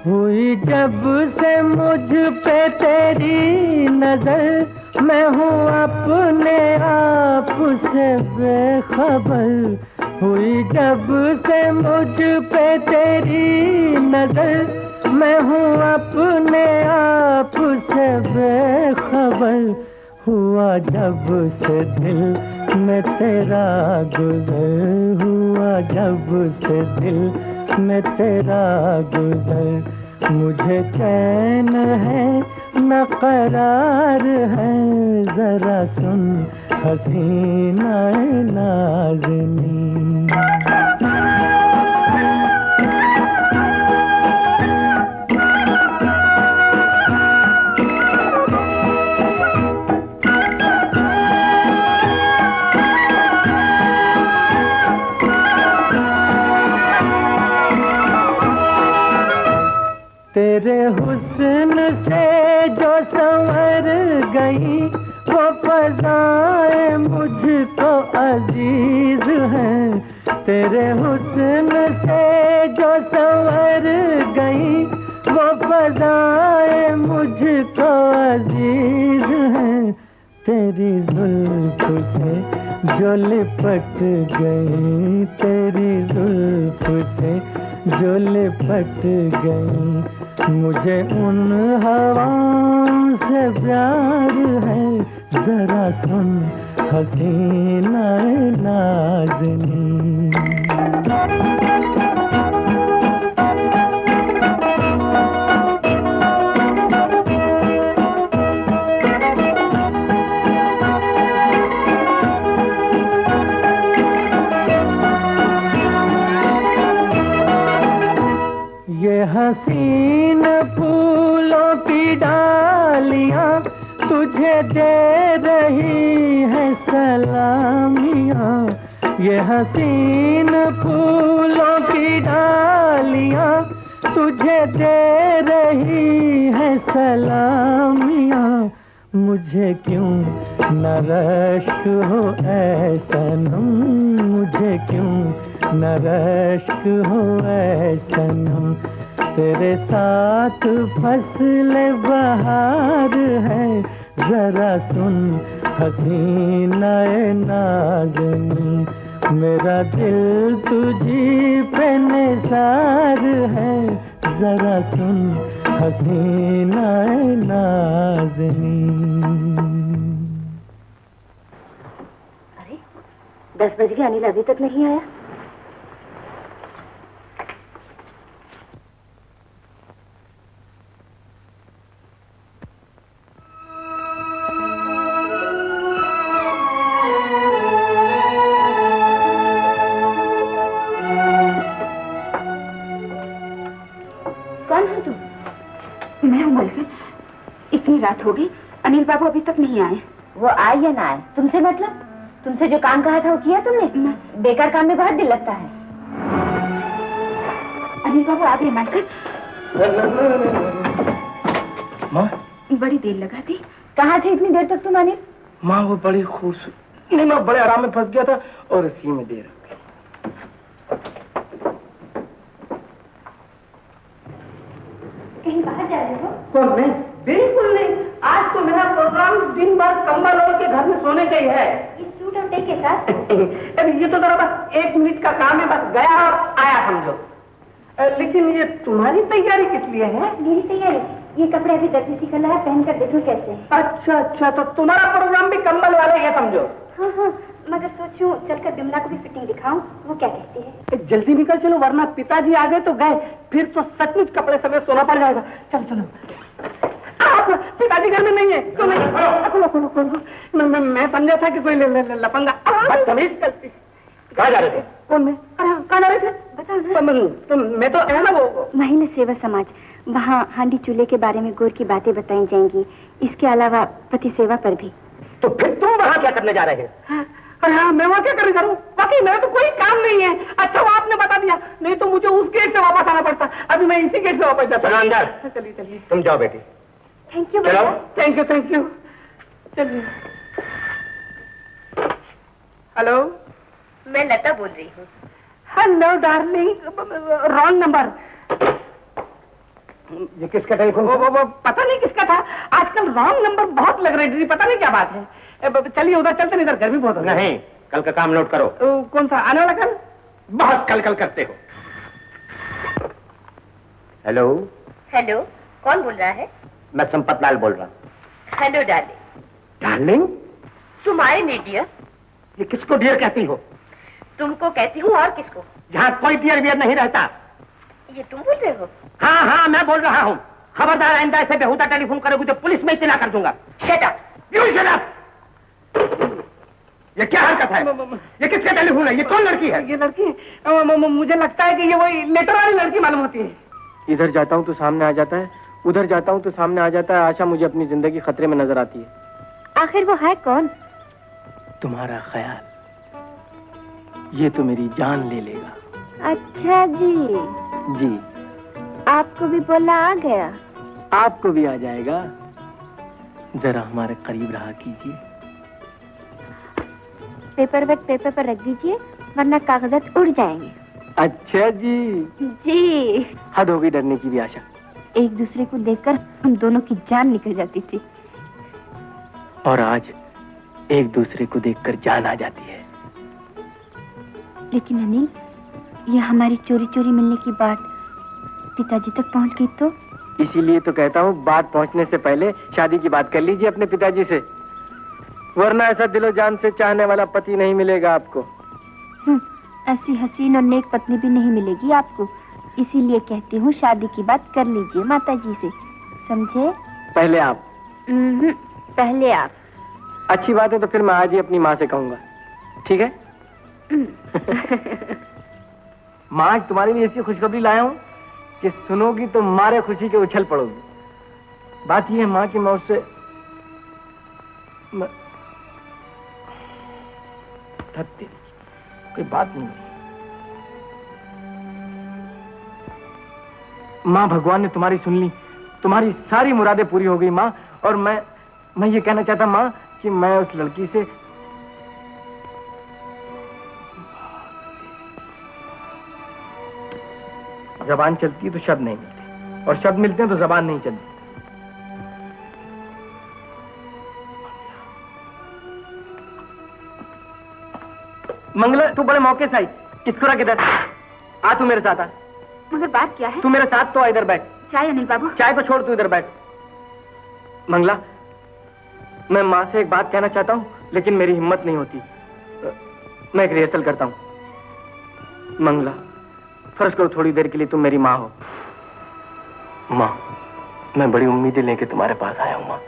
हुई जब से मुझ पे तेरी नजर, मैं हूँ अपने आप से बेखबर। हुई जब से मुझ पे तेरी नजर, मैं हूँ अपने आप से बेखबर। हुआ जब से दिल में तेरा गुजर, हुआ जब से दिल में तेरा गुजर। मुझे चैन है न करार है। जरा सुन हसीना नाज़नी। तेरे हुस्न से जो संवर गई, वो फज़ाएं मुझको अजीज हैं। तेरे हुस्न से जो संवर गई, वो फज़ाएं मुझको अजीज हैं। तेरी जुल्फ से जो लिपट गई, तेरी जुल्फ से जो लिपट गई, मुझे उन हवाओं से प्यार है, जरा सुन हसीना नाज़नीं। ये हसीन फूलों की डालियां तुझे दे रही है सलामियां, ये हसीन फूलों की डालियां तुझे दे रही है सलामियां, मुझे क्यों न रश्क हो ऐ सनम, मुझे क्यों न रश्क हो ऐ सनम, तेरे साथ फसल बहार है, जरा सुन हसीना नाज़नीं, मेरा दिल तुझी पे निसार है, जरा सुन हसीना नाज़नीं। अरे 10 बज गए, अनिल अभी तक नहीं आया। मैं हूँ मलकिन, इतनी रात हो गई, अनिल बाबू अभी तक नहीं आए। वो आए या ना आए तुमसे मतलब? तुमसे जो काम कहा था वो किया तुमने? बेकार काम में बहुत दिल लगता है। अनिल बाबू आ गए मलकिन। माँ बड़ी देर लगा थी। कहाँ थे इतनी देर तक तुम अनिल? माँ वो बड़ी खूबसूरत, नहीं मैं बड़े आराम में फंस गया था और इसी में देर हो गई। कहीं बाहर जा रहे हो? कौन? नहीं, बिल्कुल नहीं। आज तो मेरा प्रोग्राम दिन भर कंबल ओढ़ के घर में सोने का ही है। इस सूट और टाई के साथ? अरे ये तो जरा बस 1 मिनट का काम है, बस गया और आया समझो। लेकिन ये तुम्हारी तैयारी किस लिए है? मेरी तैयारी? ये कपड़े अभी दर्जी सिखा है, पहनकर देखो कैसे। अच्छा अच्छा, तो तुम्हारा प्रोग्राम भी कंबल वाला ही है समझो। हाँ हाँ, मगर सोचूं चलकर बिमला को भी फिटिंग दिखाऊं, वो क्या कहती है? जल्दी निकल चलो, वरना पिताजी आ गए तो गए, फिर तो सचमुच कपड़े समेत सोना पड़ जाएगा। चलो चलो। आप पिताजी घर में नहीं है? क्यों नहीं? खोलो खोलो खोलो। मैं समझा था कि कोई लफंगा। बदतमीज गलती। कहाँ जा रहे थे? कौन में? अरे कहाँ जा रहे थे? बताओ। मैं तो है ना वो महिला सेवा समाज, वहाँ हांडी चूल्हे के बारे में गौर की बातें बताई जाएंगी, इसके अलावा पति सेवा पर भी। तो फिर तुम वहाँ क्या करने जा रहे हैं? अरे हाँ, मैं वहाँ क्या करने जा रहा हूँ? बाकी मेरा तो कोई काम नहीं है। अच्छा वो आपने बता दिया, नहीं तो मुझे उस गेट से वापस आना पड़ता। अभी मैं इसी गेट से वापस जाता हूँ। अंदर चलिए चलिए। तुम जाओ बेटी। Thank you. चलो। Thank you thank you. चलिए। हेलो, मैं लता बोल रही हूँ। Hello darling, wrong number. ये किसका टेलीफोन? वो पता नहीं किसका था। आजकल रॉन्ग नंबर बहुत लग रहे हैं, पता नहीं क्या बात है। चलिए उधर चलते नहीं, इधर गर्मी बहुत हो रही है। नहीं, कल का काम नोट करो। कौन सा आने वाला कल? बहुत कल कल करते हो। हेलो हेलो, कौन बोल रहा है? मैं संपत लाल बोल रहा हूँ। Hello darling. डार्लिंग? तुम आए नहीं डियर? ये किसको डियर कहती हो? तुमको कहती हूँ, और किसको? यहाँ कोई डियर वियर नहीं रहता। ये तुम बोल रहे हो? हाँ हाँ, मैं बोल रहा हूँ। खबरदार आइंदा ऐसे बेहुदा टेलीफोन करोगे तो पुलिस में इत्तला कर दूंगा। Shut up. You shut up. ये क्या हरकत है? ये किसका टेलीफोन है? ये कौन लड़की है? ये लड़की मुझे लगता है कि ये वही लेटर वाली लड़की मालूम होती है। इधर जाता हूँ तो सामने आ जाता है, उधर जाता हूँ तो सामने आ जाता है। आशा मुझे अपनी जिंदगी खतरे में नजर आती है। आखिर वो है कौन? तुम्हारा ख्याल, ये तो मेरी जान ले लेगा। अच्छा जी, जी आपको भी बोला आ गया? आपको भी आ जाएगा, जरा हमारे करीब रहा कीजिए। पेपर वर्क पेपर पर रख दीजिए, वरना कागजात उड़ जाएंगे। अच्छा जी। जी। हद हो गई डरने की भी आशा। एक दूसरे को देखकर हम दोनों की जान निकल जाती थी। और आज एक दूसरे को देखकर जान आ जाती है। लेकिन अनिल, यह हमारी चोरी चोरी मिलने की बात पिताजी तक पहुंच गई तो? इसीलिए तो कहता हूँ बात पहुंचने से पहले शादी की बात कर लीजिए अपने पिताजी से, वरना ऐसा दिलो जान से चाहने वाला पति नहीं मिलेगा आपको। ऐसी हसीन और नेक पत्नी भी नहीं मिलेगी आपको। इसीलिए कहती हूँ शादी की बात कर लीजिए माताजी से, समझे? पहले आप। पहले आप। अच्छी बात है, तो फिर मैं आज ही अपनी माँ से कहूंगा, ठीक है? माँ, आज तुम्हारे लिए ऐसी खुशखबरी लाया हूँ कि सुनोगी तो मारे खुशी के उछल पड़ोगी। बात यह है माँ कि मैं उससे कोई बात नहीं। माँ, भगवान ने तुम्हारी सुन ली, तुम्हारी सारी मुरादें पूरी हो गई माँ। और मैं ये कहना चाहता माँ कि मैं उस लड़की से जबान चलती है तो शब्द नहीं मिलते, और शब्द मिलते हैं तो जबान नहीं चलती। मंगला, तू बड़े मौके से आई, इसको किधर? आ तू मेरे साथ आ। मगर बात क्या है? तू मेरे साथ तो आ, इधर बैठ। चाय अनिल बाबू? चाय को छोड़, तू इधर बैठ। मंगला, मैं माँ से एक बात कहना चाहता हूँ, लेकिन मेरी हिम्मत नहीं होती। मैं एक रिहर्सल करता हूँ। मंगला, फर्ज करो थोड़ी देर के लिए तुम मेरी माँ हो। माँ, मैं बड़ी उम्मीदें लेके तुम्हारे पास आया हूँ माँ।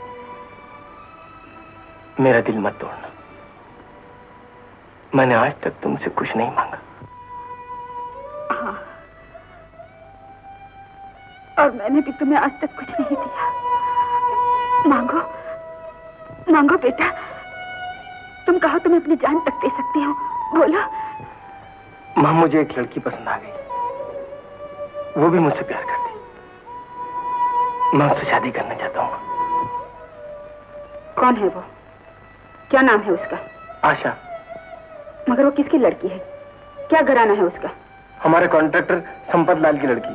मेरा दिल मत तोड़ना। मैंने आज तक तुमसे कुछ नहीं मांगा। हाँ, और मैंने भी तुम्हें आज तक कुछ नहीं दिया। मांगो, मांगो बेटा। तुम कहो तो मैं अपनी जान तक दे सकती हूँ, बोलो। माँ, मुझे एक लड़की पसंद आ गई, वो भी मुझसे प्यार करती। मैं उससे शादी करना चाहता हूँ। कौन है वो? क्या नाम है उसका? आशा। मगर वो किसकी लड़की है? क्या घराना है उसका? हमारे कॉन्ट्रैक्टर संपत लाल की लड़की।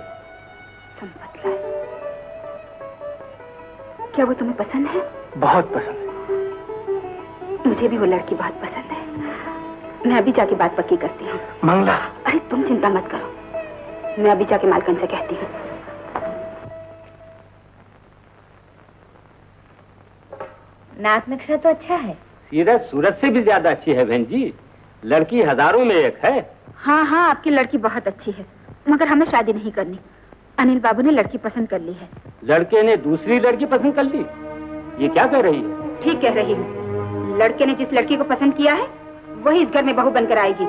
संपत लाल? क्या वो तुम्हें पसंद है? बहुत पसंद है। मुझे भी वो लड़की बहुत पसंद है। मैं अभी जाके बात पक्की करती हूँ। मंगला। अरे तुम चिंता मत करो, मैं अभी जाके मालकन से कहती हूँ। नाक नक्शा तो अच्छा है। सीरत सूरत से भी ज्यादा अच्छी है बहन जी। लड़की हजारों में एक है। हाँ हाँ, आपकी लड़की बहुत अच्छी है, मगर हमें शादी नहीं करनी। अनिल बाबू ने लड़की पसंद कर ली है। लड़के ने दूसरी लड़की पसंद कर ली? ये क्या कह रही है? ठीक कह रही हूँ। लड़के ने जिस लड़की को पसंद किया है वही इस घर में बहू बनकर आएगी।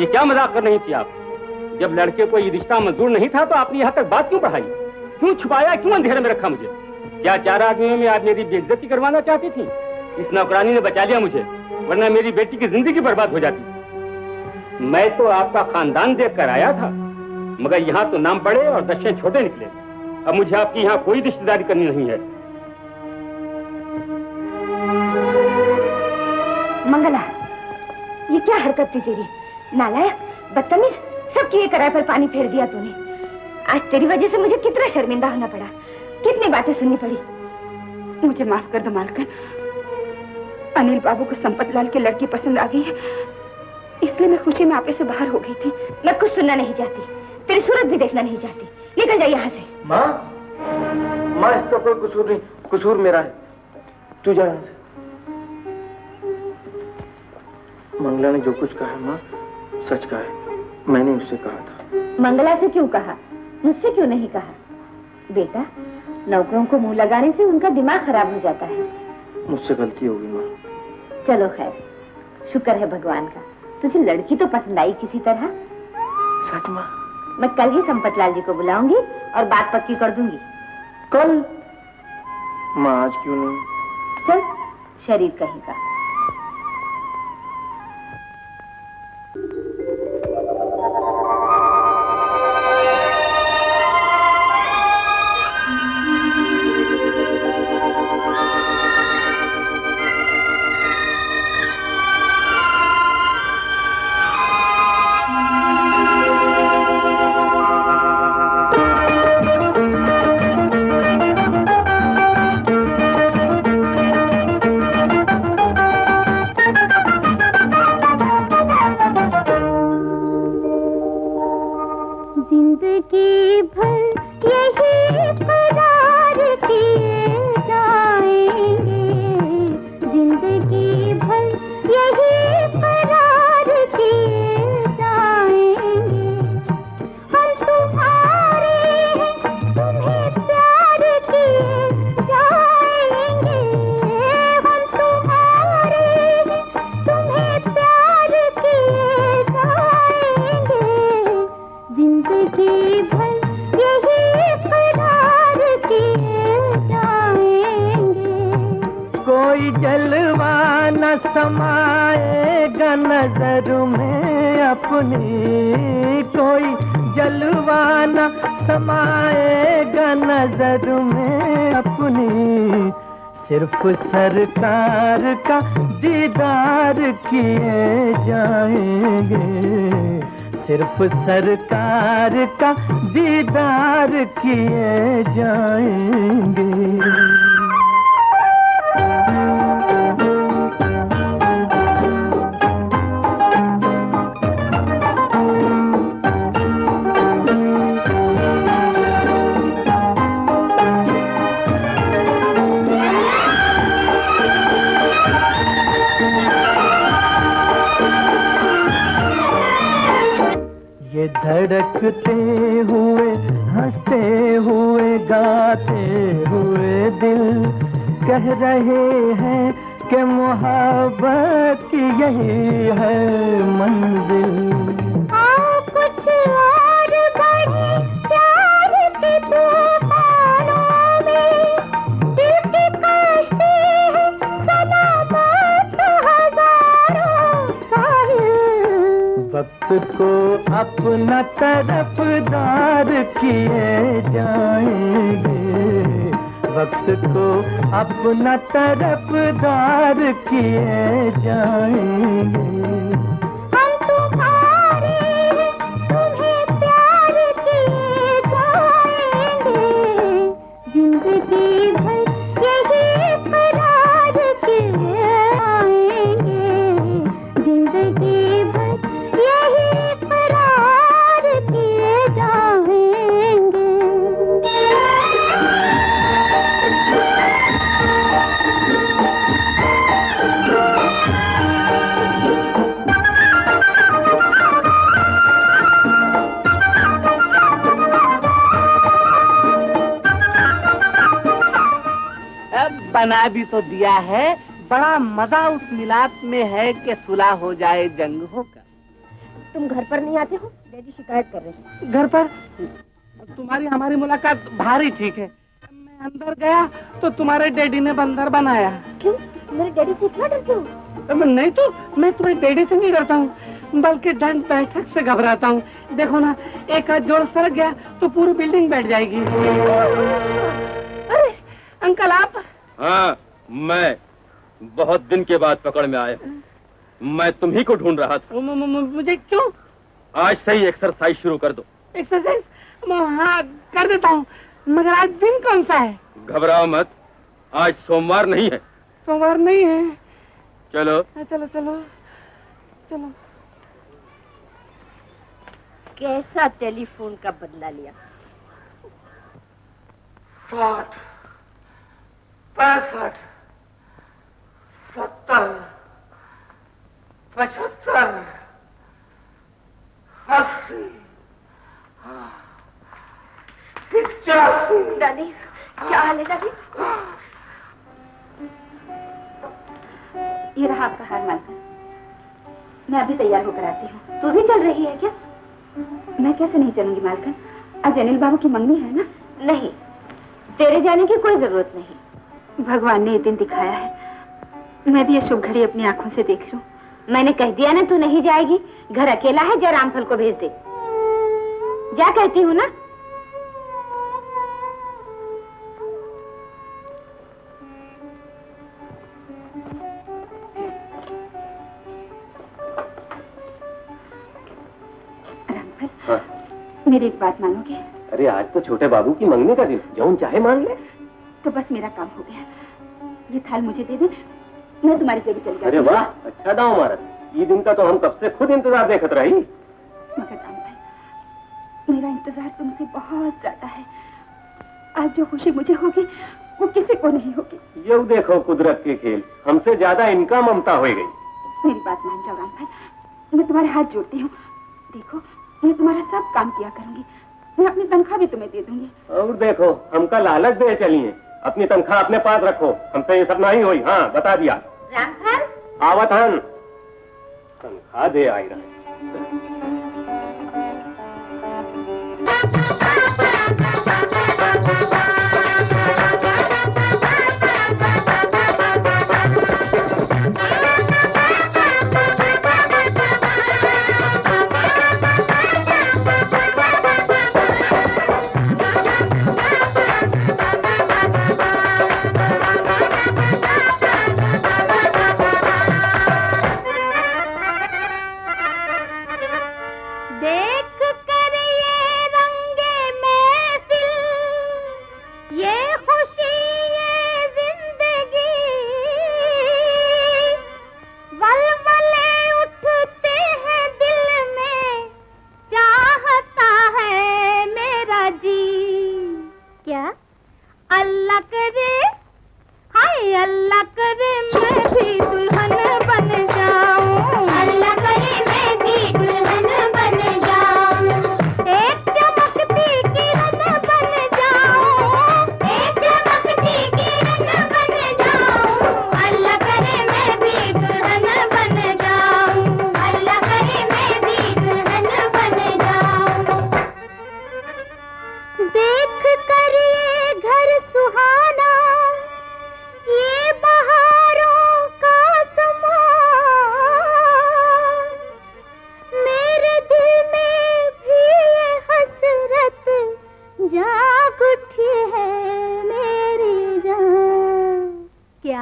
ये क्या मजाक कर रही थी आप? जब लड़के को ये रिश्ता मंजूर नहीं था तो आपने यहाँ तक बात क्यों बढ़ाई? क्यों छुपाया, क्यों अंधेरे में रखा मुझे? क्या 4 आदमियों में आज मेरी बेइज्जती करवाना चाहती थी? इस नौकरानी ने बचा लिया मुझे, वरना मेरी बेटी की जिंदगी बर्बाद हो जाती। मैं तो आपका खानदान देख कर आया था, मगर यहाँ तो नाम बड़े और दर्शन छोटे निकले। अब मुझे आपकी यहाँ कोई रिश्तेदारी करनी नहीं है। मंगला, ये क्या हरकत थी तेरी? नालायक, बदतमीज, सबकी एक कराए पर पानी फेर दिया तूने। आज तेरी वजह से मुझे कितना शर्मिंदा होना पड़ा, कितनी बातें सुननी पड़ी। मुझे माफ कर दो मालकन। अनिल बाबू को संपत लाल की लड़की पसंद आ गई है, इसलिए मैं खुशी में आपे से बाहर हो गई थी। मैं कुछ सुनना नहीं चाहती, तेरी सूरत भी देखना नहीं चाहती। निकल जा यहाँ से। माँ, माँ, इसका कोई कसूर नहीं, कसूर मेरा है। तू जा यहाँ से। मंगला ने जो कुछ कहा है माँ, सच कहा है। मैंने उससे कहा था। मंगला से क्यों कहा, मुझसे क्यों नहीं कहा? बेटा, नौकरों को मुंह लगाने से उनका दिमाग खराब हो जाता है। मुझसे गलती होगी माँ। चलो खैर, शुक्र है भगवान का, तुझे लड़की तो पसंद आई किसी तरह। सच माँ? मैं कल ही संपत लाल जी को बुलाऊंगी और बात पक्की कर दूंगी। कल? माँ, आज क्यों नहीं? चल, शरीर कहीं का। कोई जलवा न समाएगा नजर में अपनी, कोई जलवा न समाएगा नजर में अपनी, सिर्फ सरकार का दीदार किए जाएंगे, सिर्फ सरकार का दीदार किए जाएंगे। ये धड़कते हुए, हंसते हुए, गाते हुए दिल कह रहे हैं कि मोहब्बत की यही है मंजिल। आओ कुछ और बढ़े प्यार के तूफानों में, दिल की कश्ती है सलामत हजारों साहिल। वक्त को अपना तरफदार किए जाएंगे, वक्त को अपना तरफदार किए जाएंगे। हम तुम्हारे हैं, तुम्हें प्यार किए जाएंगे, जिंदगी भर यही करार किए आएंगे, जिंदगी भर यही करार किए जाएंगे। बना भी तो दिया है, बड़ा मजा उस मिलाप में है कि सुलह हो जाए जंग होकर। तुम घर पर नहीं आते हो? डैडी शिकायत कर रहे हैं। घर पर तुम्हारी हमारी मुलाकात भारी ठीक है। मैं अंदर गया तो तुम्हारे डैडी ने बंदर बनाया। क्यों? मेरे डैडी से इतना डरते हो? नहीं तो मैं तुम्हारे डैडी से नहीं डरता हूँ, बल्कि दंड बैठक से घबराता हूँ। देखो ना, एक हाथ जोड़ सरक गया तो पूरी बिल्डिंग बैठ जाएगी। अरे अंकल आप? हाँ, मैं बहुत दिन के बाद पकड़ में आया। मैं तुम्ही को ढूंढ रहा था। मुझे क्यों? आज से ही एक्सरसाइज शुरू कर दो। एक्सरसाइज? हाँ कर देता हूँ, मगर आज दिन कौन सा है? घबराओ मत, आज सोमवार नहीं है। सोमवार नहीं है? चलो चलो चलो चलो। कैसा टेलीफोन का बदला लिया? 60, 65, 70, 75, 80, 85। दादी क्या हाल है दादी? ये रहा आपका हार मालकिन। मैं अभी तैयार होकर आती हूँ। तू भी चल रही है क्या? मैं कैसे नहीं चलूंगी मालकिन, आज अनिल बाबू की मंगनी है ना। नहीं, तेरे जाने की कोई जरूरत नहीं। भगवान ने ये दिन दिखाया है, मैं भी ये शुभ घड़ी अपनी आंखों से देख लूं। मैंने कह दिया ना तू नहीं जाएगी, घर अकेला है, जा रामफल को भेज दे। जा कहती हूँ ना। रामफल, मेरी एक बात मानोगे? अरे आज तो छोटे बाबू की मंगनी का दिन, जौन चाहे मान ले। तो बस मेरा काम हो गया। ये थाल मुझे दे दे, मैं तुम्हारी जगह चली जाती अरे हूँ। वाह, अच्छा दाव मारा। ये दिन का तो हम कब से खुद इंतजार देखत रही। मगर रामफल, मेरा इंतजार तुमसे बहुत ज्यादा है। आज जो खुशी मुझे होगी वो किसी को नहीं होगी। ये देखो कुदरत के खेल, हमसे ज्यादा इनका ममता हो गई। मेरी बात मान जाओ रामफल, मैं तुम्हारे हाथ जोड़ती हूँ। देखो, मैं तुम्हारा सब काम किया करूंगी, मैं अपनी तनख्वाह भी तुम्हें दे दूंगी। और देखो, हमका लालच दे चलिए, अपनी तनख्वाह अपने पास रखो, हमसे ये सब नहीं हुई। हाँ बता दिया। रामफल, आवत हन, तनख्वाह दे आई रहे।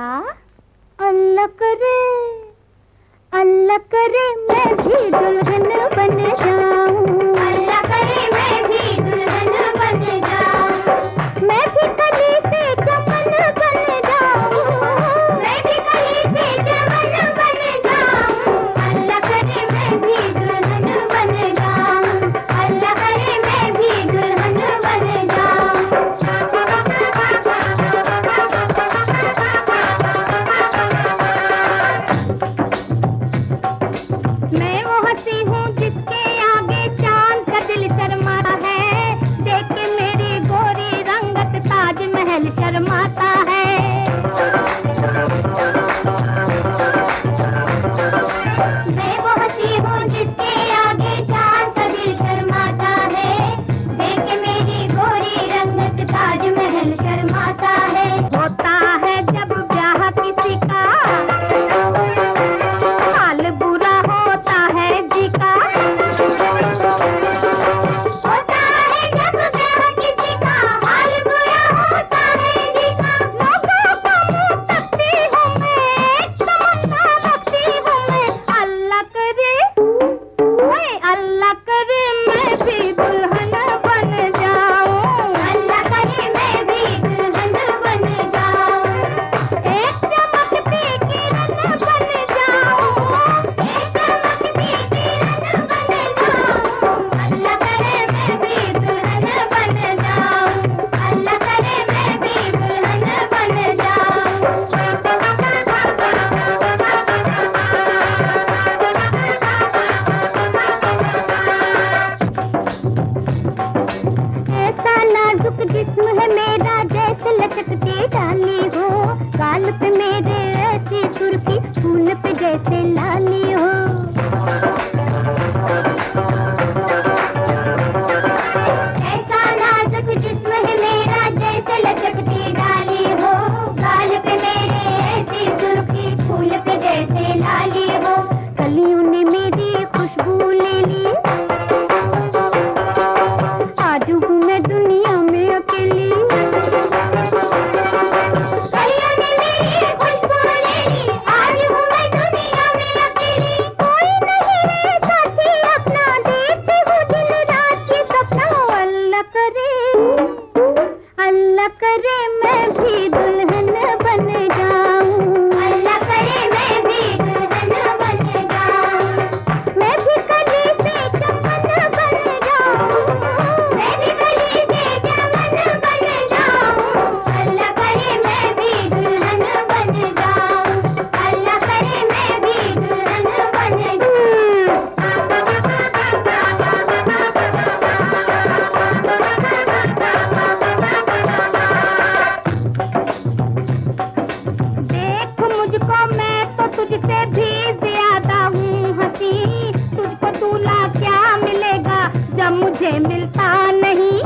क्या? अल्लाह करे मैं भी दुल्हन बन जाऊं। अल्लाह करे मैं भी दुल्हन बन जाऊं। मैं भी कली से चमन बन जाऊं। मैं भी कली से चमन बन जाऊं। अल्लाह करे मैं भी दुल्हन बन जाऊं। अल्लाह करे मैं भी दुल्हन बन जाऊं। मैं वो हंसी हूँ जिसके आगे चांद का दिल शर्माता है। देख के मेरी गोरी रंगत ताजमहल शर्माता है। मैं वो हंसी हूँ जिसके आगे चांद का दिल शर्माता है। देख के मेरी गोरी रंगत ताजमहल शर्माता है। होता है जब ब्याह किसी का हाल बुरा होता है जी का। होता है जब ब्याह किसी का हाल बुरा होता है जी का। लोगों का मुंह तकती हूँ मैं, तमन्ना रखती हूँ मैं। अल्लाह करे मैं भी दुल्हन बन जाऊं। अल्लाह करे मैं भी दुल्हन बन जाऊं। एक चमकती किरण बन जाऊं। एक चमकती किरण बन जाऊं। अल्लाह करे मैं भी दुल्हन बन जाऊं। अल्लाह करे मैं भी दुल्हन बन जाऊं। ऐसा नाजुक जिस्म है मेरा जैसे लचकती डाली हो। गाल पे मेरे ऐसी सुर्खी फूल पे जैसे लाली हो। ऐसा नाजुक जिस्म है मेरा जैसे लचकती डाली हो। गाल पे मेरे ऐसी सुर्खी फूल पे जैसे लाली हो। कलियों ने मेरी खुशबू ले ली। आज हूँ मैं दुनिया में अकेली। कलियों ने मेरी खुशबू ले ली। आज हूँ मैं दुनिया में अकेली। कोई नहीं है साथी अपना, देखती हूँ दिन रात की सपना। अल्लाह करे मैं भी दुल्हन बन जाऊं। अल्लाह करे मैं भी दुल्हन बन जाऊं। मैं भी कली से चमन बन जाऊं। मैं भी कली से चमन बन जाऊं। अल्लाह करे मैं भी दुल्हन बन जाऊं। अल्लाह करे मैं भी दुल्हन बन देख मुझको, मैं तो तुझसे भी ज्यादा हूँ हंसी। तुझको दूल्हा क्या मिलेगा जब मुझे मिलता नहीं।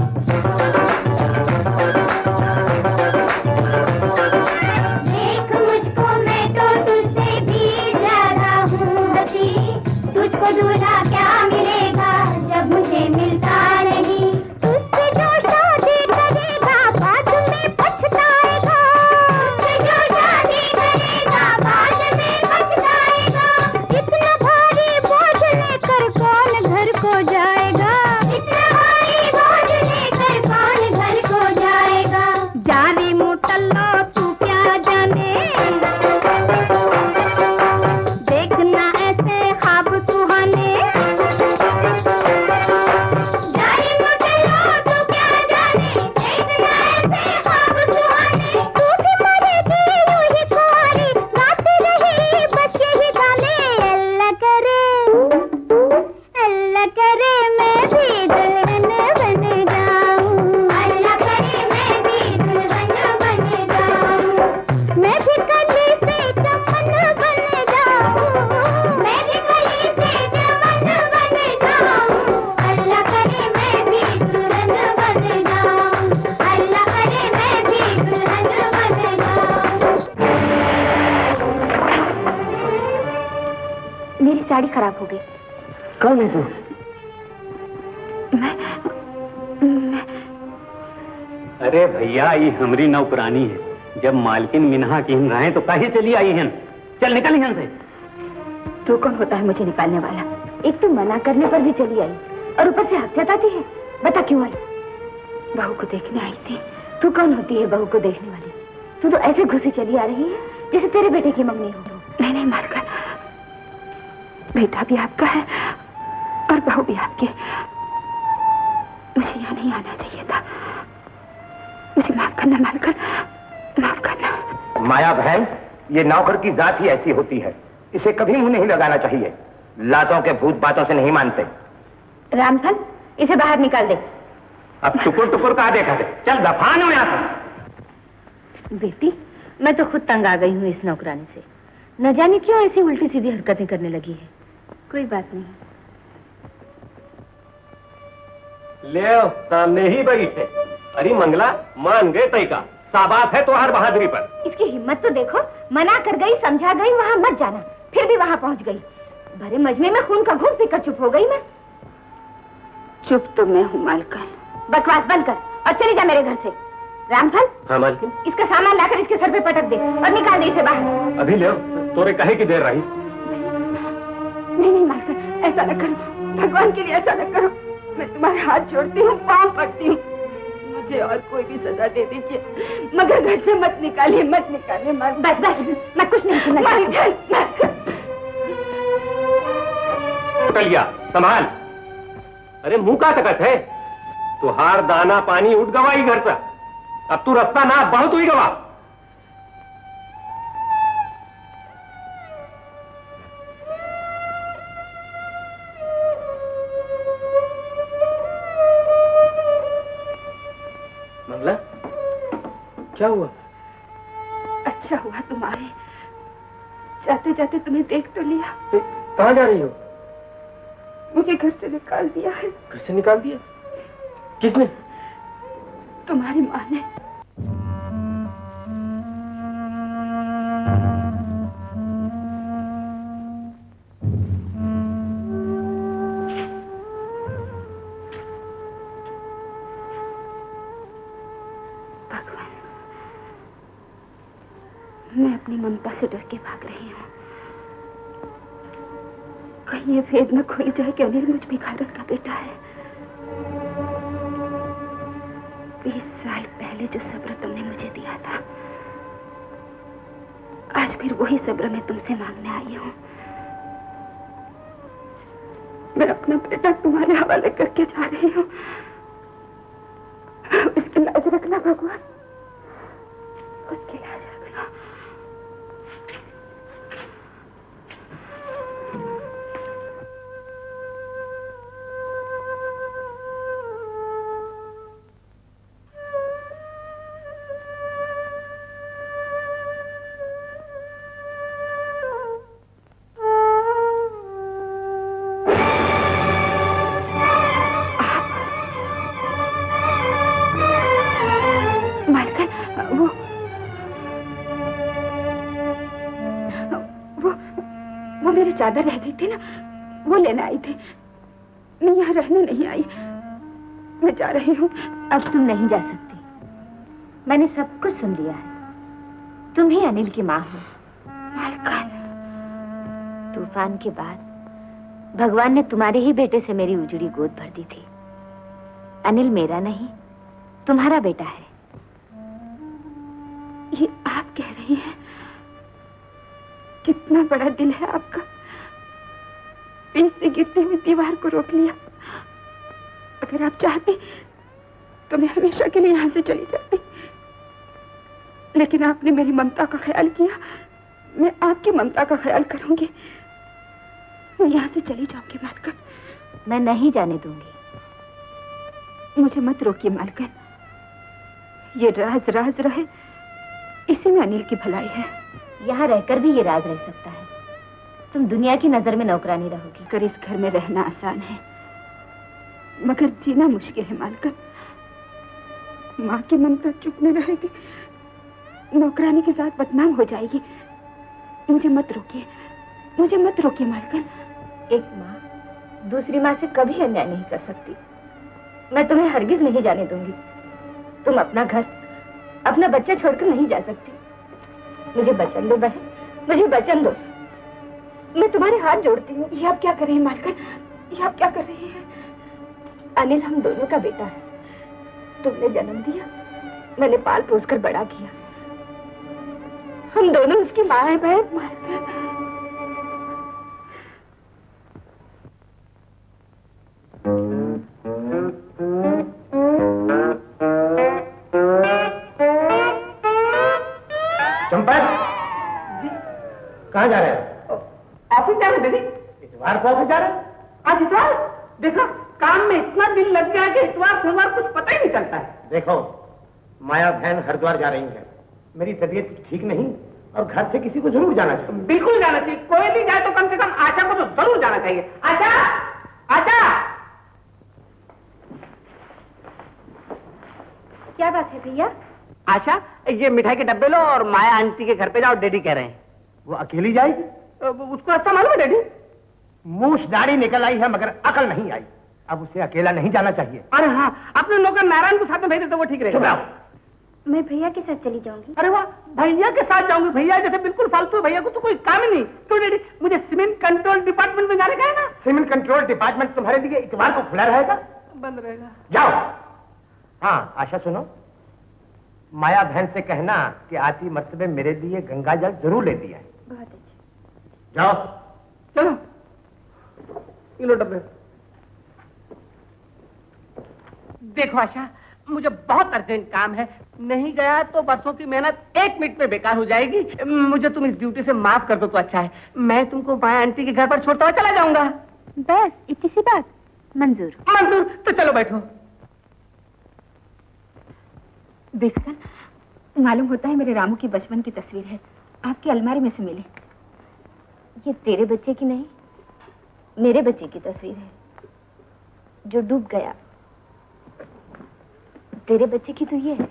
देख मुझको, मैं तो तुझसे भी ज्यादा हूँ हंसी। तुझको दूल्हा क्या मिलेगा जब मुझे मिलता नहीं। तुझसे जो शादी करेगा बाद में पछताएगा। तुझसे जो शादी करेगा बाद में पछताएगा। इतना भारी बोझ लेकर कौन घर को जाएगा। इतना भारी बोझ लेकर कौन घर को जाएगा। जारी मुटल्लो तू क्या जाने, देखना ऐसे ख्वाब सुहाने। जारी मुटल्लो तू क्या जाने, देखना ऐसे ख्वाब सुहाने। तू भी मरेगी यूं ही कुंवारी, गाती रही बस यही गाने। अल्लाह करे मैं भी दुल्हन बन जाऊं। अल्लाह करे मैं भी दुल्हन बन जाऊं। मैं भी कली से चमन बन जाऊं। मैं भी कली से चमन बन जाऊं। अल्लाह करे मैं भी दुल्हन बन जाऊं। अल्लाह करे मैं भी दुल्हन बन जाऊं। मेरी साड़ी खराब हो गई। कौन है तू? अरे भैया, ये हमारी नौकरानी है। जब मालकिन मिन्हा की रहे तो काहे चली आई हैं? चल निकल यहाँ से। तू कौन होता है मुझे निकालने वाला? एक तो मना करने पर भी चली आई और ऊपर से हक जताती है। बता क्यों आई? बहू को देखने आई थी। तू कौन होती है बहू को देखने वाली? तू तो ऐसे घुसी चली आ रही है जैसे तेरे बेटे की मंगनी हो। नहीं नहीं मालकिन, बेटा भी आपका है और बहू भी आपकी। मुझे यहाँ नहीं आना चाहिए था। मुझे माफ करना मालकिन, माफ करना। माया बहन, ये नौकर की जात ही ऐसी होती है, इसे कभी मुंह नहीं लगाना चाहिए। लातों के भूत बातों से नहीं मानते। रामफल, इसे बाहर निकाल दे। अब टुकुर टुकुर कहा देखा दे। चल दफान हो यहाँ से। बेटी, मैं तो खुद तंग आ गई हूँ इस नौकरानी से। न जाने क्यों ऐसी उल्टी सीधी हरकतें करने लगी है। कोई बात नहीं। ले आओ, सामने ही बैठे। अरे मंगला, मान गए तय का। शाबाश है तुम्हार बहादुरी पर। इसकी हिम्मत तो देखो। मना कर गई, समझा गई वहाँ मत जाना, फिर भी वहाँ पहुँच गई। भरे मजमे में खून का घूंट पीकर चुप हो गई मैं। चुप तो मैं हूँ मालकिन। बकवास बंद कर और चली जा मेरे घर से। रामफल, हाँ मालकिन। इसका सामान लाकर इसके सर पे पटक दे और निकाल दे इसे बाहर। अभी ले आओ। तोरे कहे की देर रही? नहीं नहीं मालकिन, ऐसा न करो, भगवान के लिए ऐसा न करो। मैं तुम्हारे हाथ जोड़ती हूँ, पाँव पड़ती हूँ। मुझे और कोई भी सजा दे दीजिए, मगर घर से मत निकालिए, मत निकालिए। बस बस, मैं कुछ नहीं सुनना। टलिया संभाल। अरे मुंह का तकत है? तुहार दाना पानी उठ गवाई घर से। अब तू रास्ता ना बहुत हुई गवा। मंगला, क्या हुआ? अच्छा हुआ तुम आए। जाते जाते तुम्हें देख तो लिया। कहाँ जा रही हो? मुझे घर से निकाल दिया है। घर से निकाल दिया? किसने? तुम्हारी माँ ने। भगवान, मैं अपनी ममता से डर के भाग रही हूँ। कहीं ये भेद न खुल जाए कि अनिल मुझ भिखारन का बेटा है। 20 साल पहले जो सब्र तुमने मुझे दिया था, आज फिर वही सब्र मैं तुमसे मांगने आई हूँ। मैं अपना बेटा तुम्हारे हवाले करके जा रही हूँ। उसकी लाज रखना भगवान, उसकी लाज रखना। वो मेरी चादर रह गई थी ना, वो लेने आई थी। मैं यहाँ रहने नहीं आई, मैं जा रही हूँ। अब तुम नहीं जा सकती। मैंने सब कुछ सुन लिया है। तुम ही अनिल की माँ हो। मालकिन, तूफान के बाद भगवान ने तुम्हारे ही बेटे से मेरी उजड़ी गोद भर दी थी। अनिल मेरा नहीं, तुम्हारा बेटा है। ये आप कह रही हैं? कितना बड़ा दिल है आपका। बीच से गिरती हुई दीवार को रोक लिया। अगर आप चाहते तो मैं हमेशा के लिए यहाँ से चली जाती, लेकिन आपने मेरी ममता का ख्याल किया। मैं आपकी ममता का ख्याल करूंगी। मैं यहाँ से चली जाऊंगी मालकिन। मैं नहीं जाने दूंगी। मुझे मत रोकिए मालकिन। ये राज राज रहे, इसी में अनिल की भलाई है। यहाँ रहकर भी ये राज रह सकता है। तुम दुनिया की नजर में नौकरानी रहोगी। कर इस घर में रहना आसान है, मगर जीना मुश्किल है मालकिन। माँ की ममता चुप न रहेगी, नौकरानी के साथ बदनाम हो जाएगी। मुझे मत रोकिए, मुझे मत रोकिए मालकिन। एक माँ दूसरी माँ से कभी अन्याय नहीं कर सकती। मैं तुम्हें हरगिज नहीं जाने दूंगी। तुम अपना घर, अपना बच्चा छोड़कर नहीं जा सकती। मुझे वचन दो बहन, मुझे वचन दो। मैं तुम्हारे हाथ जोड़ती हूँ। ये आप क्या कर रही हैं मालकिन? ये आप क्या कर रही हैं? अनिल हम दोनों का बेटा है। तुमने जन्म दिया, मैंने पाल पोस कर बड़ा किया। हम दोनों उसकी माँ है बहन। चंपा कहाँ जा रहे हैं? ऑफिस जा रहे दीदी। इतवार को ऑफिस जा रहे हैं? आज इतवार? देखो काम में इतना दिन लग गया कि इतवार सोमवार कुछ पता ही नहीं चलता है। देखो माया बहन हरिद्वार जा रही है, मेरी तबीयत ठीक नहीं और घर से किसी को जरूर जाना चाहिए। बिल्कुल जाना चाहिए, कोई नहीं जाए तो कम से कम आशा को तो जरूर जाना चाहिए। आशा, आशा। क्या बात है भैया? आशा, ये मिठाई के डब्बे लो और माया आंटी के घर पे जाओ, डैडी कह रहे हैं। वो अकेली जाएगी? उसको अच्छा मालूम है डैडी? मूछ दाढ़ी निकल आई है मगर अकल नहीं आई। अब उसे अकेला नहीं जाना चाहिए। अरे हाँ, अपने नौकर नारायण को साथ में भेज दे तो वो ठीक रहेगा। मैं भैया के साथ चली जाऊंगी। अरे वाह, भैया के साथ जाऊंगी? भैया जैसे बिल्कुल फालतू, भैया को तो कोई काम ही नहीं। तो डैडी मुझे सीमेंट कंट्रोल डिपार्टमेंट में जाने का है ना? सीमेंट कंट्रोल डिपार्टमेंट तुम्हारे लिए इतवार को खुला रहेगा? बंद रहेगा। जाओ। हाँ आशा सुनो, माया बहन से कहना कि आती मरतबे मेरे लिए गंगा जल जरूर ले दिया है। बहुत अच्छे। जाओ। चलो ये लो डब्बे। देखो आशा, मुझे बहुत अर्जेंट काम है, नहीं गया तो बरसों की मेहनत 1 मिनट में बेकार हो जाएगी। मुझे तुम इस ड्यूटी से माफ कर दो तो अच्छा है। मैं तुमको माया आंटी के घर पर छोड़ता हुआ चला जाऊंगा। बस इतनी सी बात? मंजूर। मंजूर तो चलो बैठो। देखकर मालूम होता है मेरे रामू की बचपन की तस्वीर है, आपकी अलमारी में से मिली। ये तेरे बच्चे की नहीं, मेरे बच्चे की तस्वीर है जो डूब गया। तेरे बच्चे की तो ये है,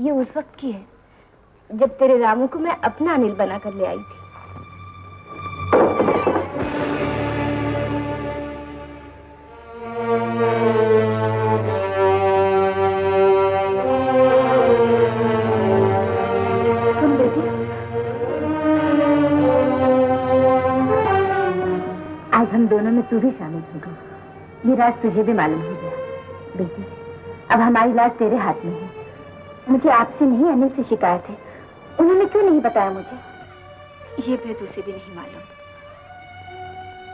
ये उस वक्त की है जब तेरे रामू को मैं अपना अनिल बनाकर ले आई थी। सुन बेटी, आज हम दोनों में तू भी शामिल हो गई। ये राज तुझे भी मालूम हो गया। बेटी, अब हमारी लाज तेरे हाथ में है। मुझे आपसे नहीं अनिल से शिकायत है। उन्होंने क्यों नहीं बताया मुझे? ये भेद उसे भी नहीं मालूम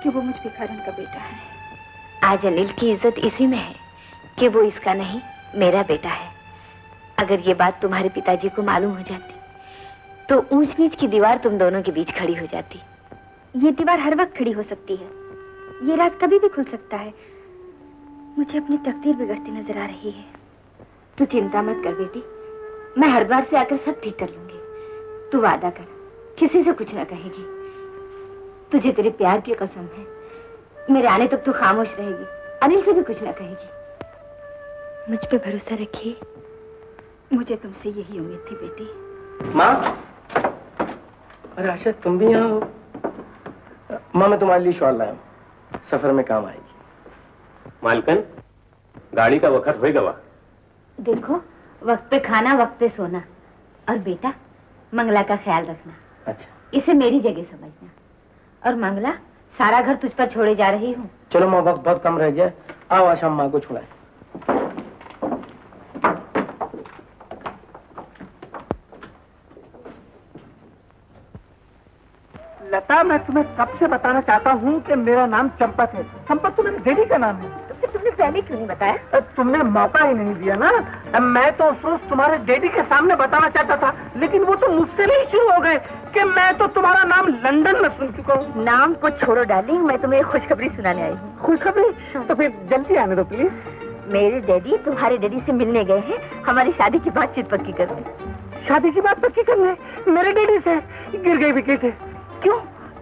कि वो मुझ भिखारन का बेटा है। आज अनिल की इज्जत इसी में है कि वो इसका नहीं मेरा बेटा है। अगर ये बात तुम्हारे पिताजी को मालूम हो जाती तो ऊंच नीच की दीवार तुम दोनों के बीच खड़ी हो जाती। ये दीवार हर वक्त खड़ी हो सकती है, ये राज कभी भी खुल सकता है। मुझे अपनी तकदीर बिगड़ती नजर आ रही है। तू चिंता मत कर बेटी, मैं हरिद्वार से आकर सब ठीक कर लूंगी। तू वादा कर, किसी से कुछ ना कहेगी। तुझे तेरे प्यार की कसम है, मेरे आने तक तू खामोश रहेगी, अनिल से भी कुछ ना कहेगी। मुझ पे भरोसा रखिए, मुझे तुमसे यही उम्मीद थी बेटी। माँ, अरे आशा तुम भी यहाँ हो? माँ मैं तुम्हारे लिए शॉल लाया हूँ, सफर में काम आएगी। मालकन, गाड़ी का वक्त हो गवा। देखो, वक्त पे खाना, वक्त पे सोना, और बेटा मंगला का ख्याल रखना। अच्छा। इसे मेरी जगह समझना। और मंगला, सारा घर तुझ पर छोड़े जा रही हूँ। चलो माँ, वक्त बहुत कम रह गया, आओ आशा माँ को छुड़ाए। लता, मैं तुम्हें कब से बताना चाहता हूँ कि मेरा नाम चंपत है। चंपत तो मेरे डैडी का नाम है। तो फिर तुमने पहले क्यों नहीं बताया? तुमने मौका ही नहीं दिया ना। मैं तो उस रोज तुम्हारे डैडी के सामने बताना चाहता था, लेकिन वो तो मुझसे नहीं शुरू हो गए कि मैं तो तुम्हारा नाम लंदन में सुन चुका हूँ। नाम को छोड़ो डार्लिंग, मैं तुम्हें खुशखबरी सुनाने आई हूँ। खुशखबरी? तो फिर जल्दी आने दो प्लीज। मेरे डैडी तुम्हारे डैडी से मिलने गए हैं, हमारी शादी की बातचीत पक्की करने। शादी की बात पक्की करने? मेरे डैडी से? गिर गई विकेट। क्यों,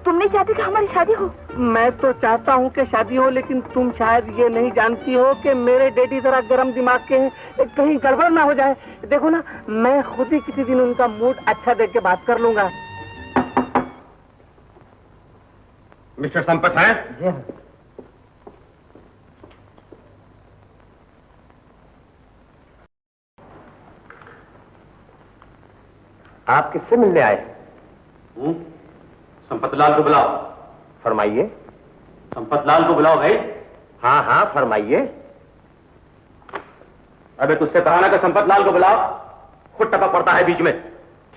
तुम नहीं चाहती कि हमारी शादी हो? मैं तो चाहता हूँ कि शादी हो, लेकिन तुम शायद ये नहीं जानती हो कि मेरे डैडी जरा गर्म दिमाग के हैं, कहीं गड़बड़ ना हो जाए। देखो ना, मैं खुद ही किसी दिन उनका मूड अच्छा देख के बात कर लूंगा। मिस्टर संपत है? जी हाँ। आप किससे मिलने आए? संपतलाल को बुलाओ। फरमाइए। संपतलाल को बुलाओ भाई। हाँ हाँ फरमाइए। अबे तुझसे कहा ना कि संपतलाल को बुलाओ, खुद टपक पड़ता है बीच में।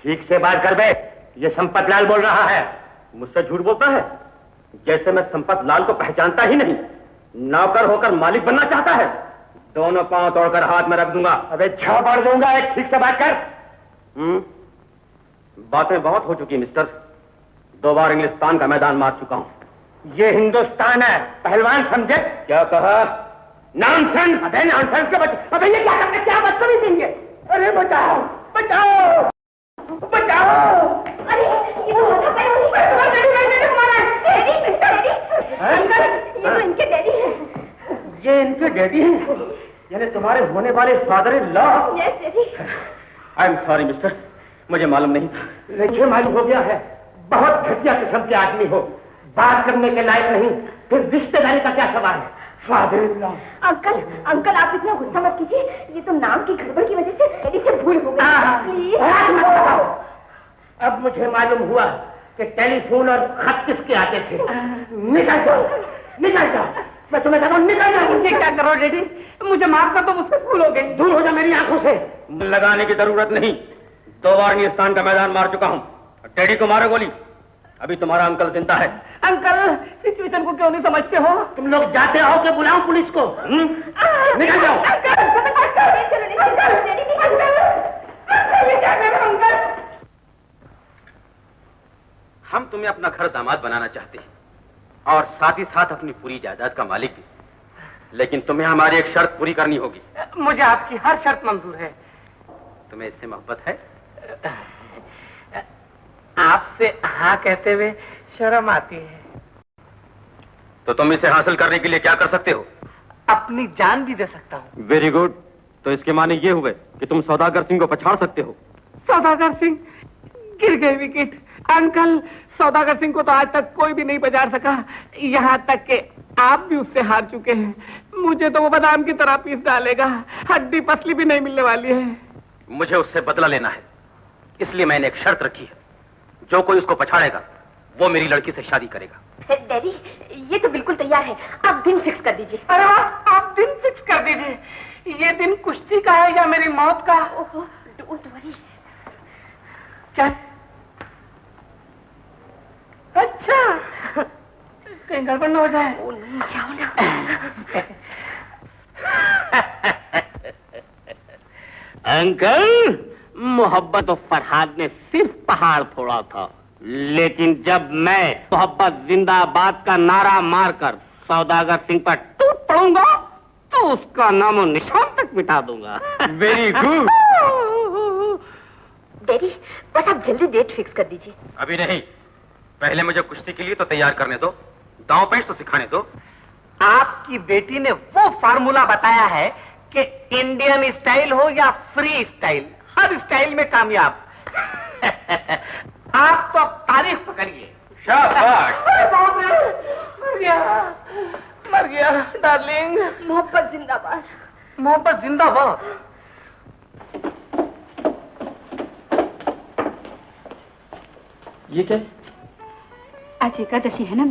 ठीक से बात कर बे, ये संपतलाल बोल रहा है। मुझसे झूठ बोलता है, जैसे मैं संपतलाल को पहचानता ही नहीं। नौकर होकर मालिक बनना चाहता है। दोनों पांव तोड़कर हाथ में रख दूंगा। अबे झापड़ दूंगा, एक ठीक से बात कर। बातें बहुत हो चुकी मिस्टर। 2 बार इंग्लिस्तान का मैदान मार चुका हूं। ये हिंदुस्तान है, पहलवान समझे? क्या कहा? नॉनसेंस। अबे नॉनसेंस के बच्चे, अबे ये क्या करते, क्या बदतमीजी देंगे? अरे बचाओ बचाओ बचाओ। अरे ये तो होता है अंकल, ये तो इनके डैडी हैं। ये इनके डैडी हैं? यानी तुम्हारे होने वाले father in law? Yes daddy. I am sorry mister, मुझे मालूम नहीं था। मुझे मालूम हो गया है, बहुत घटिया किस्म के आदमी हो, बात करने के लायक नहीं, फिर रिश्तेदारी का क्या सवाल है? Father in law. Uncle uncle आप इतना गुस्सा मत कीजिए, ये तो नाम की गड़बड़ की वजह से डैडी से भूल हो गई। प्लीज। अब मुझे मालूम हुआ कि टेलीफोन और खत किसके आते थे। निकल जाओ, निकल जाओ, मैं तुम्हें कहता हूँ निकल जाओ। मुझे क्या करो डैडी, मुझे माफ कर दो, मुझसे भूल हो गई। दूर हो जा मेरी आंखों से। लगाने की जरूरत नहीं, 2 बार इंग्लिस्तान का मैदान मार चुका हूं। डैडी को मारो गोली, अभी तुम्हारा अंकल जिंदा है। अंकल सिचुएशन को क्यों नहीं समझते हो? तुम लोग जाते हो कि बुलाओ पुलिस को? निकल जाओ। हम तुम्हें अपना घर दामाद बनाना चाहते हैं और साथ ही साथ अपनी पूरी जायदाद का मालिक भी, लेकिन तुम्हें हमारी एक शर्त पूरी करनी होगी। मुझे आपकी हर शर्त मंजूर है। तुम्हें इससे मोहब्बत है? आपसे हाँ कहते हुए शर्म आती है। तो तुम इसे हासिल करने के लिए क्या कर सकते हो? अपनी जान भी दे सकता हूँ। वेरी गुड, तो इसके माने ये हुए कि तुम सौदागर सिंह को पछाड़ सकते हो। सौदागर सिंह? गिर गए विकेट। अंकल सौदागर सिंह को तो आज तक कोई भी नहीं बचा सका, यहाँ तक कि आप भी उससे हार चुके हैं। मुझे तो वो बादाम की तरह पीस डालेगा, हड्डी पसली भी नहीं मिलने वाली है। मुझे उससे बदला लेना है, इसलिए मैंने एक शर्त रखी है, जो कोई उसको पछाड़ेगा वो मेरी लड़की से शादी करेगा। डैडी ये तो बिल्कुल तैयार है, आप दिन फिक्स कर दीजिए। अरे वाह, आप दिन फिक्स कर दीजिए। ये दिन कुश्ती का है या मेरी मौत का? ओहो डोंट वरी। क्या? अच्छा, कहीं गड़बड़ न हो जाए। जाओ ना। अंकल मोहब्बत और फरहाद ने सिर्फ पहाड़ फोड़ा था, लेकिन जब मैं मोहब्बत जिंदाबाद का नारा मारकर सौदागर सिंह पर टूट पड़ूंगा तो उसका नामो निशान तक मिटा दूंगा। Very good. डैडी बस आप जल्दी डेट फिक्स कर दीजिए। अभी नहीं, पहले मुझे कुश्ती के लिए तो तैयार करने दो, दांव पेश तो सिखाने दो। आपकी बेटी ने वो फार्मूला बताया है कि इंडियन स्टाइल हो या फ्री स्टाइल, हर स्टाइल में कामयाब। आप तो अब तारीफ पकड़िए। शाबाश। मर गया डार्लिंग। मोहब्बत जिंदाबाद। मोहब्बत जिंदाबाद। ये क्या? आज एकादशी है ना,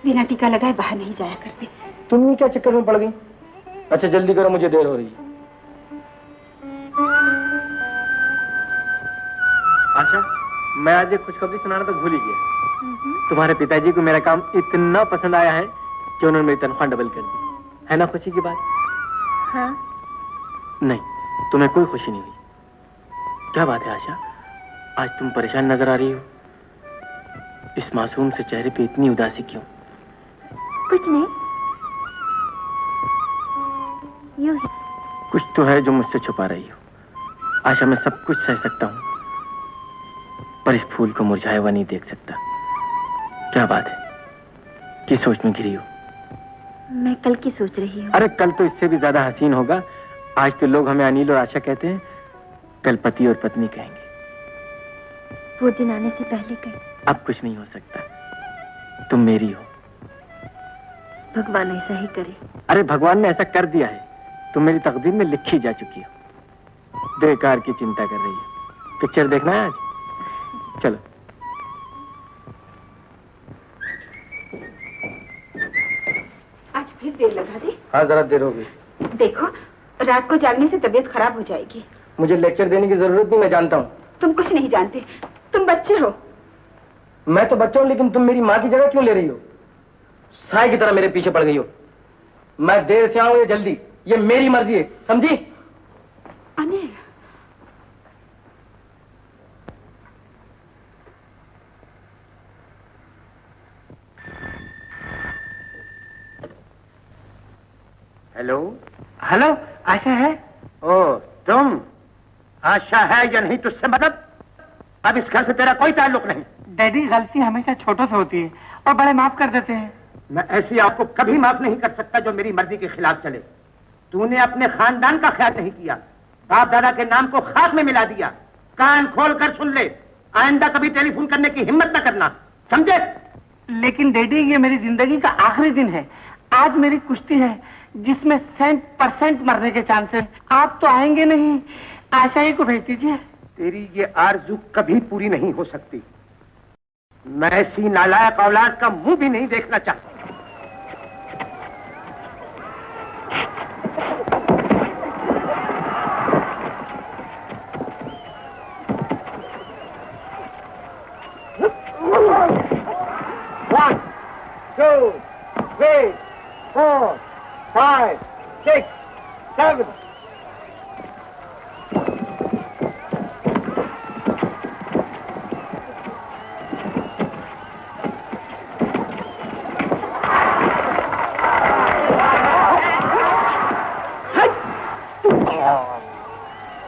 बिना टीका लगाए बाहर नहीं जाया करते। तुम क्या चक्कर में पड़ गई? अच्छा जल्दी करो, मुझे देर हो रही है। आशा, मैं आज एक खुशखबरी सुनाना तो भूल ही गया। तुम्हारे पिताजी को मेरा काम इतना पसंद आया है कि उन्होंने मेरी तनख्वाह डबल कर दी। है ना खुशी की बात? हाँ। नहीं, तुम्हें कोई खुशी नहीं हुई? क्या बात है आशा, आज तुम परेशान नजर आ रही हो। इस मासूम से चेहरे पे इतनी उदासी क्यों? कुछ नहीं, यूं ही। कुछ तो है जो मुझसे छुपा रही हो। आशा, मैं सब कुछ सह सकता हूँ, पर इस फूल को मुरझाया हुआ नहीं देख सकता। क्या बात है, किस सोच में घिरी हो? मैं कल की सोच रही हूँ। अरे कल तो इससे भी ज्यादा हसीन होगा। आज तो लोग हमें अनिल और आशा कहते हैं, कल पति और पत्नी कहेंगे। वो दिन आने से पहले कहीं। अब कुछ नहीं हो सकता, तुम मेरी हो। भगवान ऐसा ही करे। अरे भगवान ने ऐसा कर दिया है, तुम मेरी तकदीर में लिखी जा चुकी हो। बेकार की चिंता कर रही हो, पिक्चर देखना है आज? चलो। आज फिर देर लगा दी। हाँ, जरा देर होगी। देखो, रात को जागने से तबीयत खराब हो जाएगी। मुझे लेक्चर देने की जरूरत नहीं, मैं जानता हूँ। तुम कुछ नहीं जानते, तुम बच्चे हो। मैं तो बच्चा हूँ, लेकिन तुम मेरी माँ की जगह क्यों ले रही हो? साई की तरह मेरे पीछे पड़ गई हो। मैं देर से आऊं या जल्दी, ये मेरी मर्जी है, समझी? अनिल, हेलो हेलो, आशा है? ओ तुम? आशा है या नहीं तुझसे मतलब? अब इस घर से तेरा कोई ताल्लुक नहीं। डैडी, गलती हमेशा छोटों से होती है और बड़े माफ कर देते हैं। मैं ऐसी आपको कभी माफ नहीं कर सकता जो मेरी मर्जी के खिलाफ चले। तूने अपने खानदान का ख्याल नहीं किया, बाप दादा के नाम को खाक में मिला दिया। कान खोल कर सुन ले, आइंदा कभी टेलीफोन करने की हिम्मत न करना, समझे? लेकिन डैडी, ये मेरी जिंदगी का आखिरी दिन है। आज मेरी कुश्ती है जिसमें 100% मरने के चांसेस। आप तो आएंगे नहीं, आशा ही को भेज दीजिए। तेरी ये आरज़ू कभी पूरी नहीं हो सकती। मैं ऐसी नालायक औलाद का मुंह भी नहीं देखना चाहता। One, 2, 3, 4, 5, 6, 7.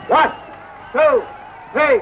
One, 2, 3.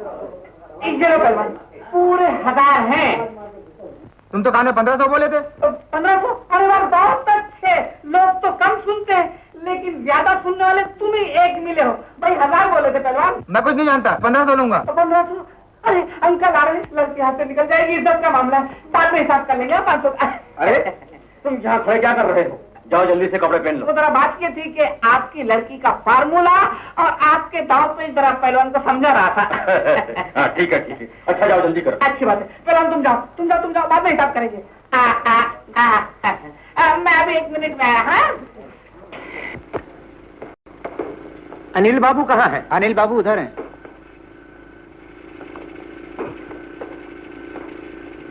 चलो पहलवान, पूरे 1000 हैं। तुम तो कान में 1500 बोले थे। 1500? अरे वाह, बहुत अच्छे। लोग तो कम सुनते हैं, लेकिन ज्यादा सुनने वाले तुम ही एक मिले हो। भाई 1000 बोले थे पहलवान। मैं कुछ नहीं जानता, 1500 लूंगा। 1500? अरे अंकल आ रहे, लड़के हाथ से निकल जाएगी, इज्जत का मामला है, बाद में हिसाब कर लेंगे। 500। अरे तुम यहाँ खड़े क्या कर रहे हो? जाओ जल्दी से कपड़े पहन लो। वो जरा बात ये थी कि आपकी लड़की का फार्मूला और आपके दांव पे जरा पहलवान को समझा रहा था। हाँ ठीक है ठीक है। अच्छा जाओ जल्दी करो। अच्छी बात है। पहलवान तुम जाओ, बाद में हिसाब करेंगे। मैं अभी 1 मिनट में आया। हाँ अनिल बाबू कहाँ है? अनिल बाबू उधर हैं।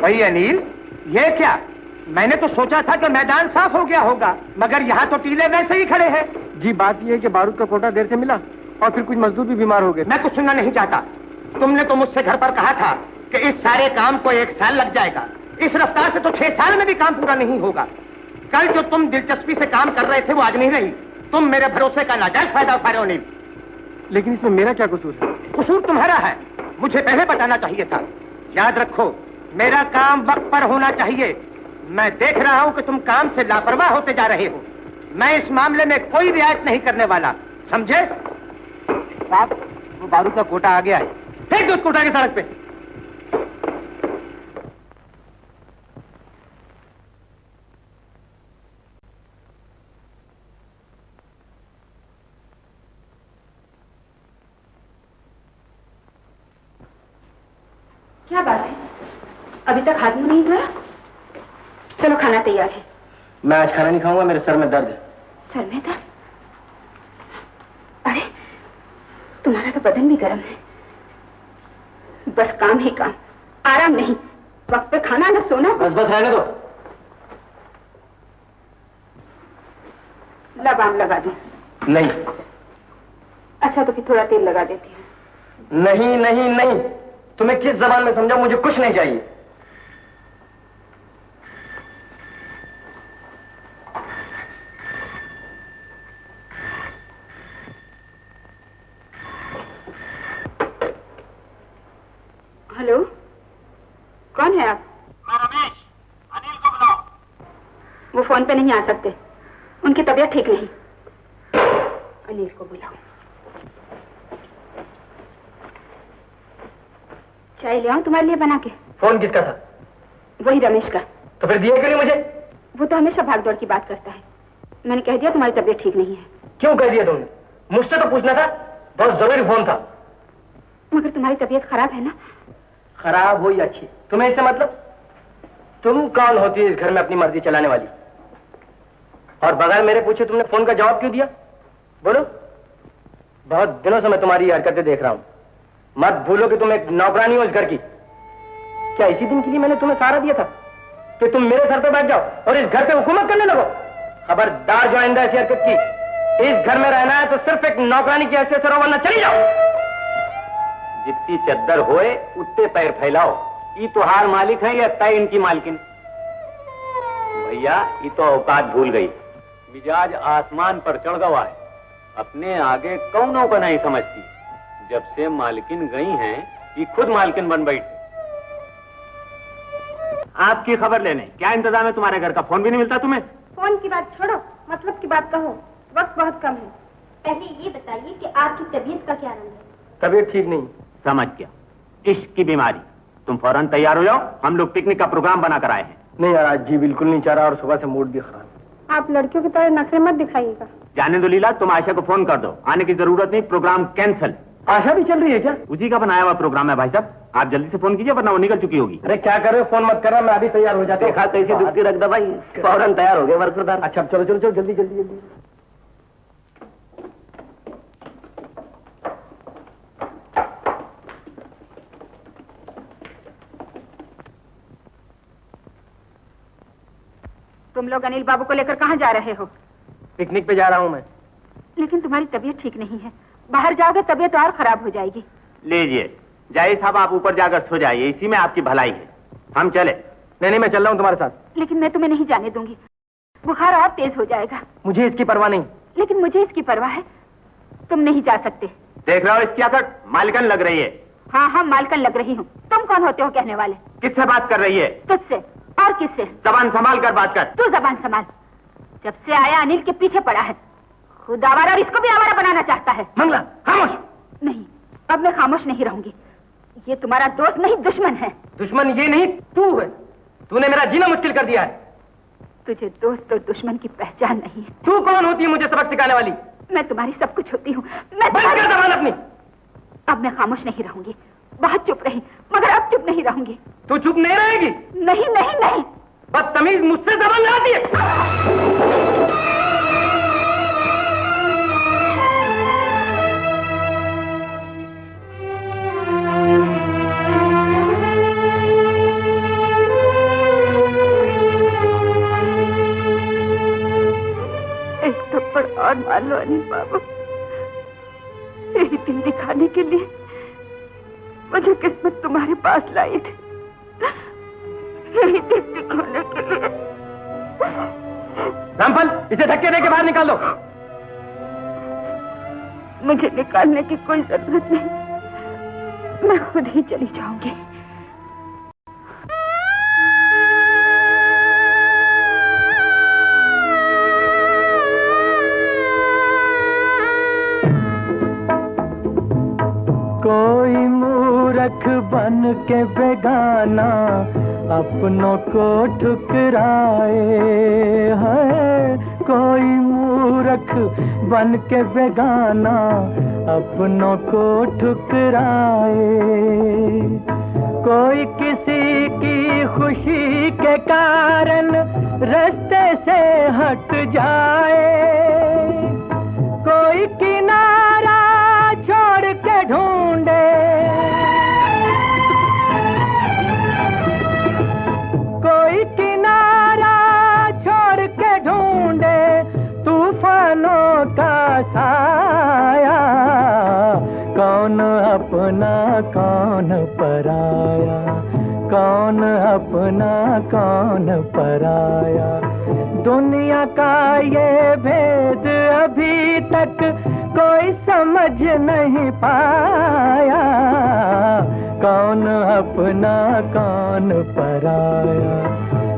भाई अनिल, ये क्या? मैंने तो सोचा था कि मैदान साफ हो गया होगा, मगर यहाँ तो टीले वैसे ही खड़े हैं। जी बात यह है कि बारूद का कोटा देर से मिला और फिर कुछ मजदूर भी बीमार हो गए। मैं कुछ सुनना नहीं चाहता। तुमने तो मुझसे घर पर कहा था कि इस सारे काम को 1 साल लग जाएगा। इस रफ्तार से तो 6 साल में भी काम पूरा नहीं होगा। कल जो तुम दिलचस्पी से काम कर रहे थे वो आज नहीं रही। तुम मेरे भरोसे का नाजायज फायदा उठा रहे हो। अनिल, लेकिन इसमें मेरा क्या कसूर है? कसूर तुम्हारा है, मुझे पहले बताना चाहिए था। याद रखो, मेरा काम वक्त पर होना चाहिए। मैं देख रहा हूं कि तुम काम से लापरवाह होते जा रहे हो। मैं इस मामले में कोई रियायत नहीं करने वाला, समझे? साहब, वो बारूद का कोटा आ गया है। फेंक दो उस कोटा की सड़क पे। क्या बात है, अभी तक हाथ मुंह नहीं धोया? चलो खाना तैयार है। मैं आज खाना नहीं खाऊंगा, मेरे सर में दर्द है। सर में दर्द? अरे तुम्हारा तो बदन भी गर्म है। बस काम ही काम, आराम नहीं। वक्त पे खाना न सोना। बस रहने दो। लगाम लगा दूं? नहीं। अच्छा तो फिर थोड़ा तेल लगा देती हूँ। नहीं नहीं नहीं, तुम्हें किस जबान में समझा? मुझे कुछ नहीं चाहिए। हेलो, कौन है आप? मैं रमेश, अनिल को बुलाओ। वो फोन पे नहीं आ सकते, उनकी तबीयत ठीक नहीं। अनिल को बुलाओ। चाय ले आऊं तुम्हारे लिए बना के? फोन किसका था? वही रमेश का। तो फिर दिया क्यों नहीं मुझे? वो तो हमेशा भागदौड़ की बात करता है। मैंने कह दिया तुम्हारी तबीयत ठीक नहीं है। क्यों कह दिया तुमने? मुझसे तो पूछना था, बहुत जरूरी फोन था। मगर तुम्हारी तबीयत खराब है ना? खराब हो या अच्छी, तुम्हें इससे मतलब? तुम कौन होती है इस घर में अपनी मर्जी चलाने वाली? और बगैर मेरे पूछे तुमने फोन का जवाब क्यों दिया? बोलो। बहुत दिनों से मैं तुम्हारी हरकतें देख रहा हूं। मत भूलो कि तुम एक नौकरानी हो इस घर की। क्या इसी दिन के लिए मैंने तुम्हें सहारा दिया था कि तुम मेरे सर पे बैठ जाओ और इस घर पे हुकूमत करने लगो? खबरदार जो आइंदा ऐसी हरकत की। इस घर में रहना है तो सिर्फ एक नौकरानी की हैसियत से रहो, वरना चली जाओ। जितनी चद्दर होए उतने पैर फैलाओ। ये तो हार मालिक है या तय इनकी मालकिन? भैया ये तो औकात भूल गई। मिजाज आसमान पर चढ़ गवा है। अपने आगे कौनों को नहीं समझती। जब से मालकिन गई हैं, ये खुद मालकिन बन बैठी। आपकी खबर लेने क्या इंतजाम है? तुम्हारे घर का फोन भी नहीं मिलता तुम्हें? फोन की बात छोड़ो, मतलब की बात कहो। वक्त बहुत कम है। पहले ये बताइए कि आपकी तबीयत का क्या रंग है? तबीयत ठीक नहीं। समझ गया, इश्क की बीमारी। तुम फौरन तैयार हो जाओ, हम लोग पिकनिक का प्रोग्राम बना कर आए हैं। नहीं यार, आज जी बिल्कुल नहीं चाह रहा और सुबह से मूड भी खराब। आप लड़कियों की तरह नखरे मत दिखाइएगा। जाने दो लीला, तुम आयशा को फोन कर दो, आने की जरूरत नहीं, प्रोग्राम कैंसिल। आशा भी चल रही है क्या? उसी का बनाया हुआ प्रोग्राम है भाई साहब, आप जल्दी से फोन कीजिए वरना वो निकल चुकी होगी। अरे क्या कर रहे हो, फोन मत करना, मैं अभी तैयार हो जाता हूँ। देखा कैसी दुखती रख दो भाई, फौरन तैयार हो गए वर्करदार। अच्छा चलो चलो चलो, जल्दी जल्दी जल्दी। तुम लोग अनिल बाबू को लेकर कहाँ जा रहे हो? पिकनिक पे जा रहा हूँ मैं। लेकिन तुम्हारी तबीयत ठीक नहीं है, बाहर जाओगे तबीयत और खराब हो जाएगी। लीजिए जाइए साहब, आप ऊपर जाकर सो जाइए, इसी में आपकी भलाई है। हम चले? नहीं नहीं, मैं चल रहा हूँ तुम्हारे साथ। लेकिन मैं तुम्हें नहीं जाने दूंगी, बुखार और तेज हो जाएगा। मुझे इसकी परवाह नहीं। लेकिन मुझे इसकी परवाह है, तुम नहीं जा सकते। देख रहे हो इसकी आकड़, मालिकन लग रही है। हाँ हाँ मालकन लग रही हूँ। तुम कौन होते हो कहने वाले? किससे बात कर रही है? तुझसे। और किससे? जबान संभाल कर बात कर। तू जबान संभाल। जब से आया अनिल के पीछे पड़ा है, खुद आवारा और इसको भी आवारा बनाना चाहता है। मंगला खामोश। नहीं, अब मैं खामोश नहीं रहूंगी। ये तुम्हारा दोस्त नहीं दुश्मन है। दुश्मन ये नहीं तू है। तूने मेरा जीना मुश्किल कर दिया है। तुझे दोस्त और दुश्मन की पहचान नहीं है। तू कौन होती है मुझे सबक सिखाने वाली? मैं तुम्हारी सब कुछ होती हूँ। मैं बंद कर जबान अपनी। अब मैं खामोश नहीं रहूंगी। बहुत चुप रही, मगर अब चुप नहीं रहूंगी। तू चुप नहीं रहेगी? नहीं नहीं नहीं। बदतमीज, मुझसे जबान लड़ाती है। एक थप्पड़ और मार लो अनिल बाबू। यही दिन दिखाने के लिए मुझे किस्मत तुम्हारे पास लाई थी। यही दिन दिखाने के लिए। रामफल, इसे धक्के दे के बाहर निकाल दो। मुझे निकालने की कोई जरूरत नहीं, मैं खुद ही चली जाऊंगी। कोई मूर्ख बन के बेगाना अपनों को ठुकराए है। कोई मूर्ख बन के बेगाना अपनों को ठुकराए। कोई किसी की खुशी के कारण रास्ते से हट जाए। कोई किनारा छोड़ के ढूंढे। कोई किनारा छोड़ के ढूंढे तूफानों का साया। कौन अपना कौन पराया, कौन अपना कौन पराया। दुनिया का ये भेद अभी तक कोई समझ नहीं पाया। कौन अपना कौन पराया,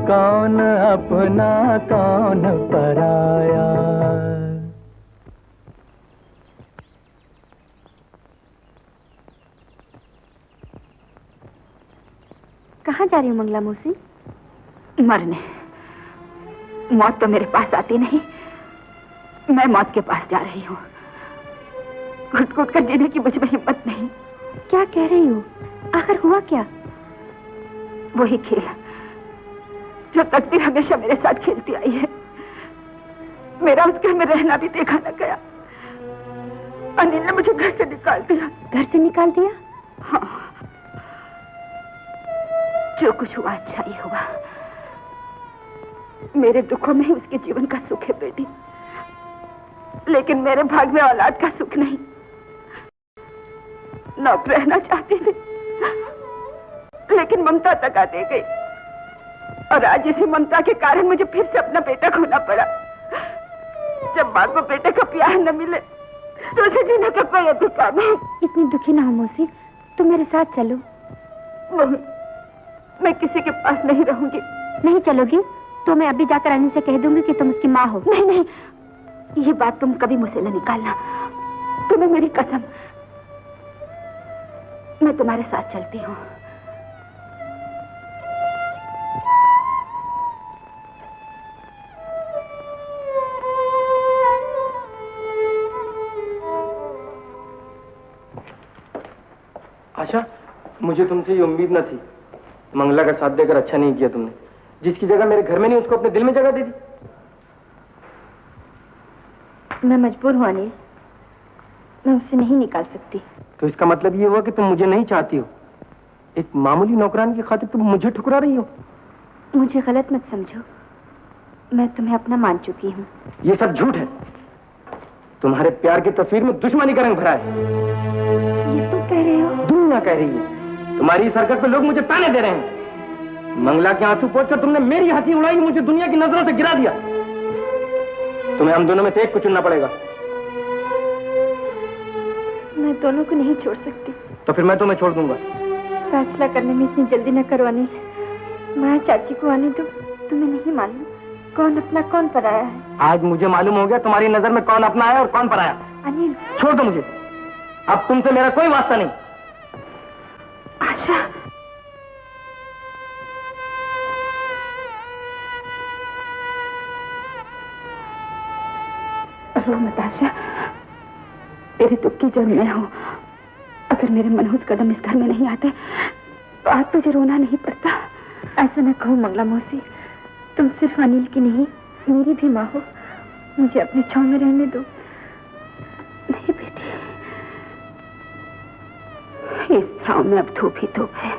कौन अपना कौन पराया। कहाँ जा रही हूँ मंगला मौसी? मरने। मौत तो मेरे पास आती नहीं, मैं मौत के पास जा रही हूँ। घुट घुट कर जीने की मुझ में हिम्मत नहीं। क्या कह रही हो? आखिर हुआ क्या? वही खेल जो तकदीर हमेशा मेरे साथ खेलती आई है। मेरा उस घर में रहना भी देखा न गया। अनिल ने मुझे घर से निकाल दिया। घर से निकाल दिया? हाँ। जो कुछ हुआ अच्छा ही हुआ। मेरे दुखों में ही उसके जीवन का सुख है बेटी, लेकिन मेरे भाग में औलाद का सुख नहीं। नौकर रहना चाहती थी, लेकिन ममता तका दे गई। और आज इसी ममता के कारण मुझे फिर से अपना बेटा खोना पड़ा। जब माँ को बेटे का प्यार न मिले तो उसे जीने का कोई अधिकार नहीं। इतनी दुखी ना हो मौसी, तुम मेरे साथ चलो। मैं किसी के पास नहीं रहूंगी। नहीं चलोगी तो मैं अभी जाकर अनिल से कह दूंगी कि तुम उसकी माँ हो। नहीं नहीं, ये बात तुम कभी मुझसे न निकालना। तुम्हें मेरी कसम, मैं तुम्हारे साथ चलती हूँ। आशा, मुझे तुमसे ये उम्मीद न थी। मंगला का साथ देकर अच्छा नहीं किया तुमने। जिसकी जगह मेरे घर में नहीं, उसको अपने दिल में जगह दे दी। मैं मजबूर हूँ अनिल, मैं उसे नहीं निकाल सकती। तो इसका मतलब ये हुआ कि तुम मुझे नहीं चाहती हो। एक मामूली नौकरान की खातिर तुम मुझे ठुकरा रही हो। मुझे गलत मत समझो, मैं तुम्हें अपना मान चुकी हूँ। ये सब झूठ है। तुम्हारे प्यार की तस्वीर में दुश्मनी का रंग भरा है। ये तुम कह रहे हो? दुनिया कह रही है। तुम्हारी इस हरकत पे लोग मुझे ताने दे रहे हैं। मंगला के आंसू पोंछकर तुमने मेरी हंसी उड़ाई, मुझे दुनिया की नजरों से गिरा दिया। तुम्हें हम दोनों में से एक को चुनना पड़ेगा। मैं दोनों को नहीं छोड़ सकती। तो फिर मैं तुम्हें छोड़ दूंगा। फैसला करने में इतनी जल्दी न करो अनिल। माँ चाची को आने दो। तुम्हें नहीं मालूम कौन अपना कौन पराया है। आज मुझे मालूम हो गया तुम्हारी नजर में कौन अपना है और कौन पराया। अनिल छोड़ दो मुझे, अब तुमसे मेरा कोई वास्ता नहीं। आशा, रो मत आशा, तेरे दुख की जड़ मैं हूं। अगर मेरे मनहूस कदम इस घर में नहीं आते तो आज तुझे रोना नहीं पड़ता। ऐसा न कहो मंगला मौसी, तुम सिर्फ अनिल की नहीं मेरी भी माँ हो। मुझे अपने छांव में रहने दो। नहीं बेटी, इस छांव में अब धूप ही धूप है।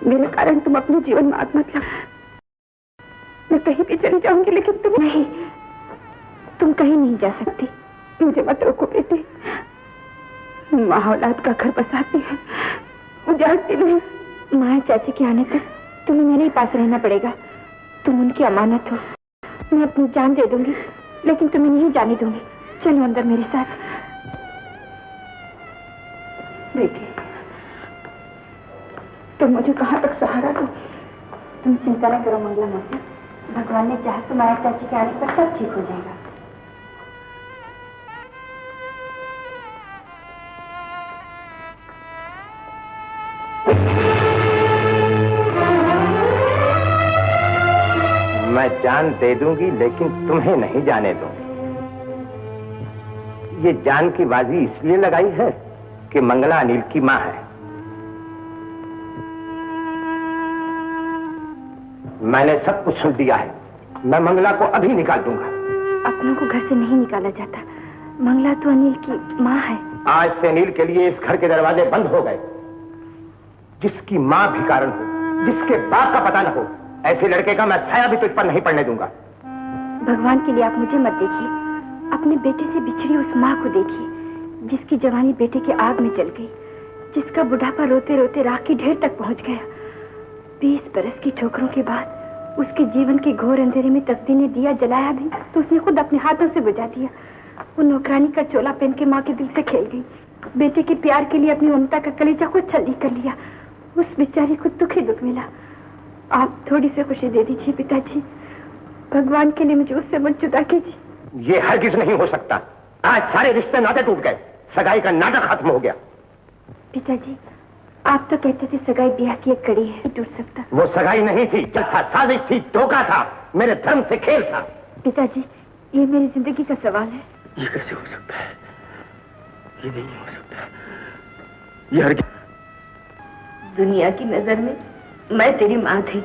मेरे कारण तुम अपने जीवन में आग मत लगा। मैं कहीं भी चली जाऊंगी लेकिन तुम नहीं। तुम कहीं नहीं जा सकती, मुझे मत रोको बेटी। माँ औलाद का घर बसाती है, उजाड़ती नहीं। माँ चाची के आने तक तुम्हें मेरे ही पास रहना पड़ेगा। तुम उनकी अमानत हो। मैं अपनी जान दे दूंगी लेकिन तुम्हें नहीं जाने दूंगी। चलो अंदर मेरे साथ। बेटी, तुम मुझे कहाँ तक सहारा दो। तुम चिंता न करो मंगला मौसी, भगवान ने चाहा तो माया चाची के आने पर सब ठीक हो जाएगा। मैं जान दे दूंगी लेकिन तुम्हें नहीं जाने दूंगी। ये जान की बाजी इसलिए लगाई है कि मंगला अनिल की मां है। मैंने सब कुछ सुन दिया है। मैं मंगला को अभी निकाल दूंगा। अपनों को घर से नहीं निकाला जाता। मंगला तो अनिल की माँ है। आज से अनिल के लिए इस घर के दरवाजे बंद हो गए। जिसकी मां भिखारन हो, जिसके बाप का पता न हो, ऐसे लड़के का मैं साया भी तुझ पर नहीं पड़ने दूंगा। भगवान के लिए आप मुझे मत देखिए, अपने बेटे से बिछड़ी उस माँ को देखिए जिसकी जवानी बेटे के आग में जल गई, जिसका बुढ़ापा रोते रोते राख की ढेर तक पहुंच गया। 20 बरस की ठोकरों के बाद उसके जीवन के घोर अंधेरे में तकदीर ने दिया जलाया भी तो उसने खुद अपने हाथों से बुझा दिया। वो नौकरानी का चोला पहन के माँ के दिल से खेल गई। बेटे के प्यार के लिए अपनी ममता का कलेजा खुद छल्ली कर लिया। उस बेचारी को दुख ही दुख मिला। आप थोड़ी सी खुशी दे दीजिए पिताजी। भगवान के लिए मुझे उससे मत जुदा कीजिए। ये हरगिज नहीं हो सकता। आज सारे रिश्ते नाते टूट गए। सगाई का नाटक खत्म हो गया। पिताजी, आप तो कहते थे सगाई ब्याह की एक कड़ी है, टूट सकता। वो सगाई नहीं थी, था, साजिश थी, धोखा था, मेरे धर्म से खेल था। पिताजी, ये मेरी जिंदगी का सवाल है। ये कैसे हो सकता है? ये नहीं हो सकता। ये हरगिज। दुनिया की नजर में मैं तेरी माँ थी,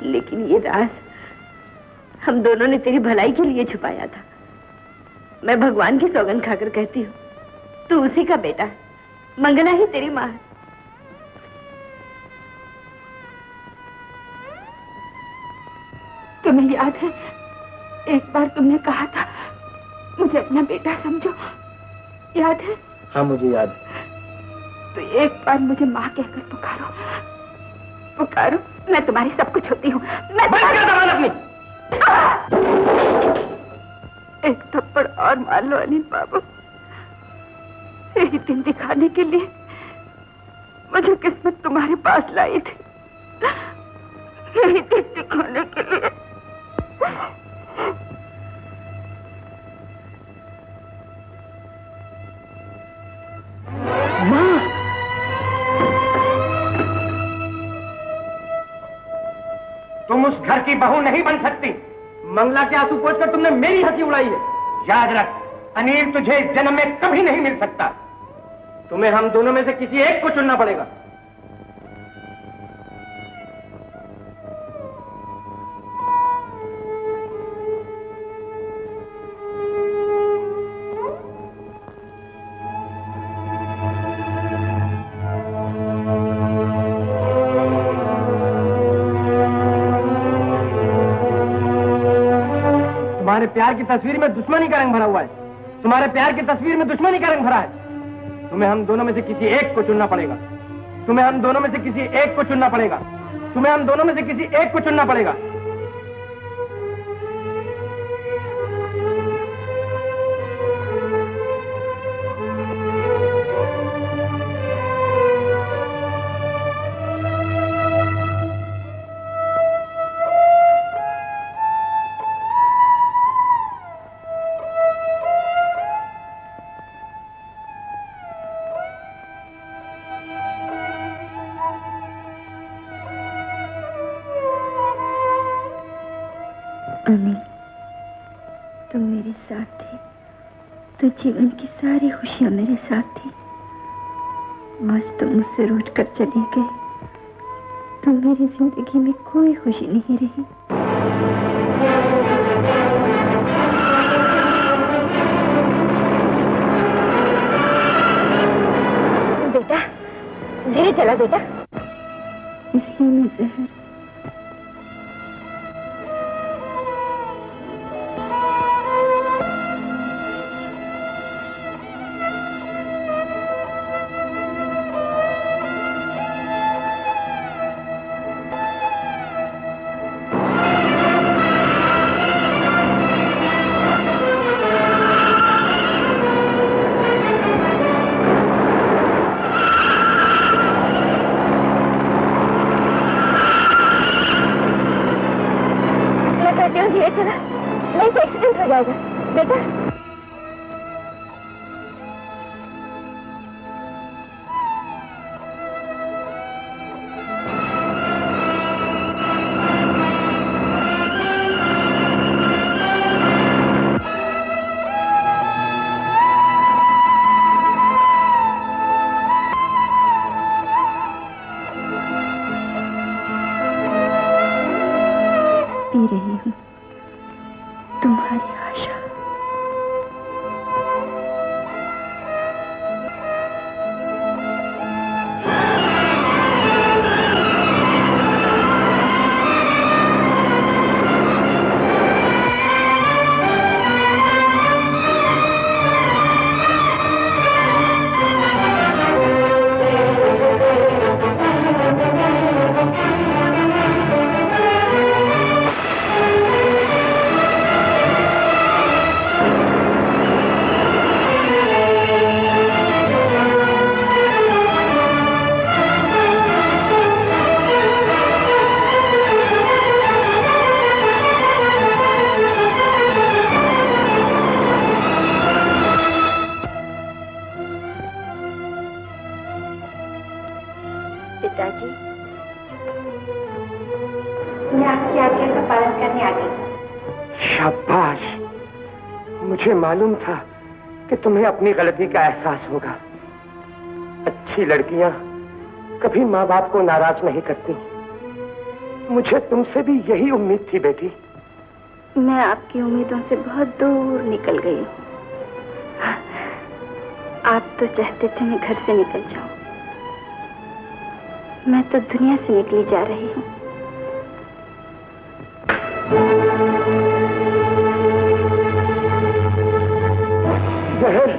लेकिन ये राज हम दोनों ने तेरी भलाई के लिए छुपाया था। मैं भगवान की सौगंध खाकर कहती हूँ, तू उसी का बेटा है। मंगला ही तेरी माँ है। तुम्हें याद है एक बार तुमने कहा था मुझे अपना बेटा समझो, याद है? हाँ मुझे याद है। तो एक बार मुझे माँ कहकर पुकारो, पुकारो। मैं तुम्हारी सब कुछ होती हूँ। मैं अपनी एक थप्पड़ और मार लो अनिल बाबू। यही दिन दिखाने के लिए मुझे किस्मत तुम्हारे पास लाई थी। यही दिन दिखाने के लिए। माँ, तुम उस घर की बहू नहीं बन सकती। मंगला के आंसू पोंछकर तुमने मेरी हंसी उड़ाई है। याद रख, अनिल तुझे इस जन्म में कभी नहीं मिल सकता। तुम्हें हम दोनों में से किसी एक को चुनना पड़ेगा। तुम्हारे प्यार की तस्वीर में दुश्मनी का रंग भरा हुआ है। तुम्हारे प्यार की तस्वीर में दुश्मनी का रंग भरा है। तुम्हें हम दोनों में से किसी एक को चुनना पड़ेगा। तुम्हें हम दोनों में से किसी एक को चुनना पड़ेगा। तुम्हें हम दोनों में से किसी एक को चुनना पड़ेगा। अनिल, तुम मेरे साथ थे तो जीवन की सारी खुशियां मेरे साथ थी। आज तुम मुझसे रूठ कर चले गए तो मेरी जिंदगी में कोई खुशी नहीं रही। बेटा, धीरे चला बेटा। इसलिए मैं जहर धीरे चला, नहीं तो एक्सीडेंट हो जाएगा बेटा। पी रही हूँ तुम्हारी आशा। पिताजी, मैं आपकी आज्ञा का पालन करने आ गई। शाबाश, मुझे मालूम था कि तुम्हें अपनी गलती का एहसास होगा। अच्छी लड़कियां कभी माँ बाप को नाराज नहीं करती। मुझे तुमसे भी यही उम्मीद थी बेटी। मैं आपकी उम्मीदों से बहुत दूर निकल गई हूँ। आप तो चाहते थे मैं घर से निकल जाऊं। मैं तो दुनिया से निकली जा रही हूँ। जहर,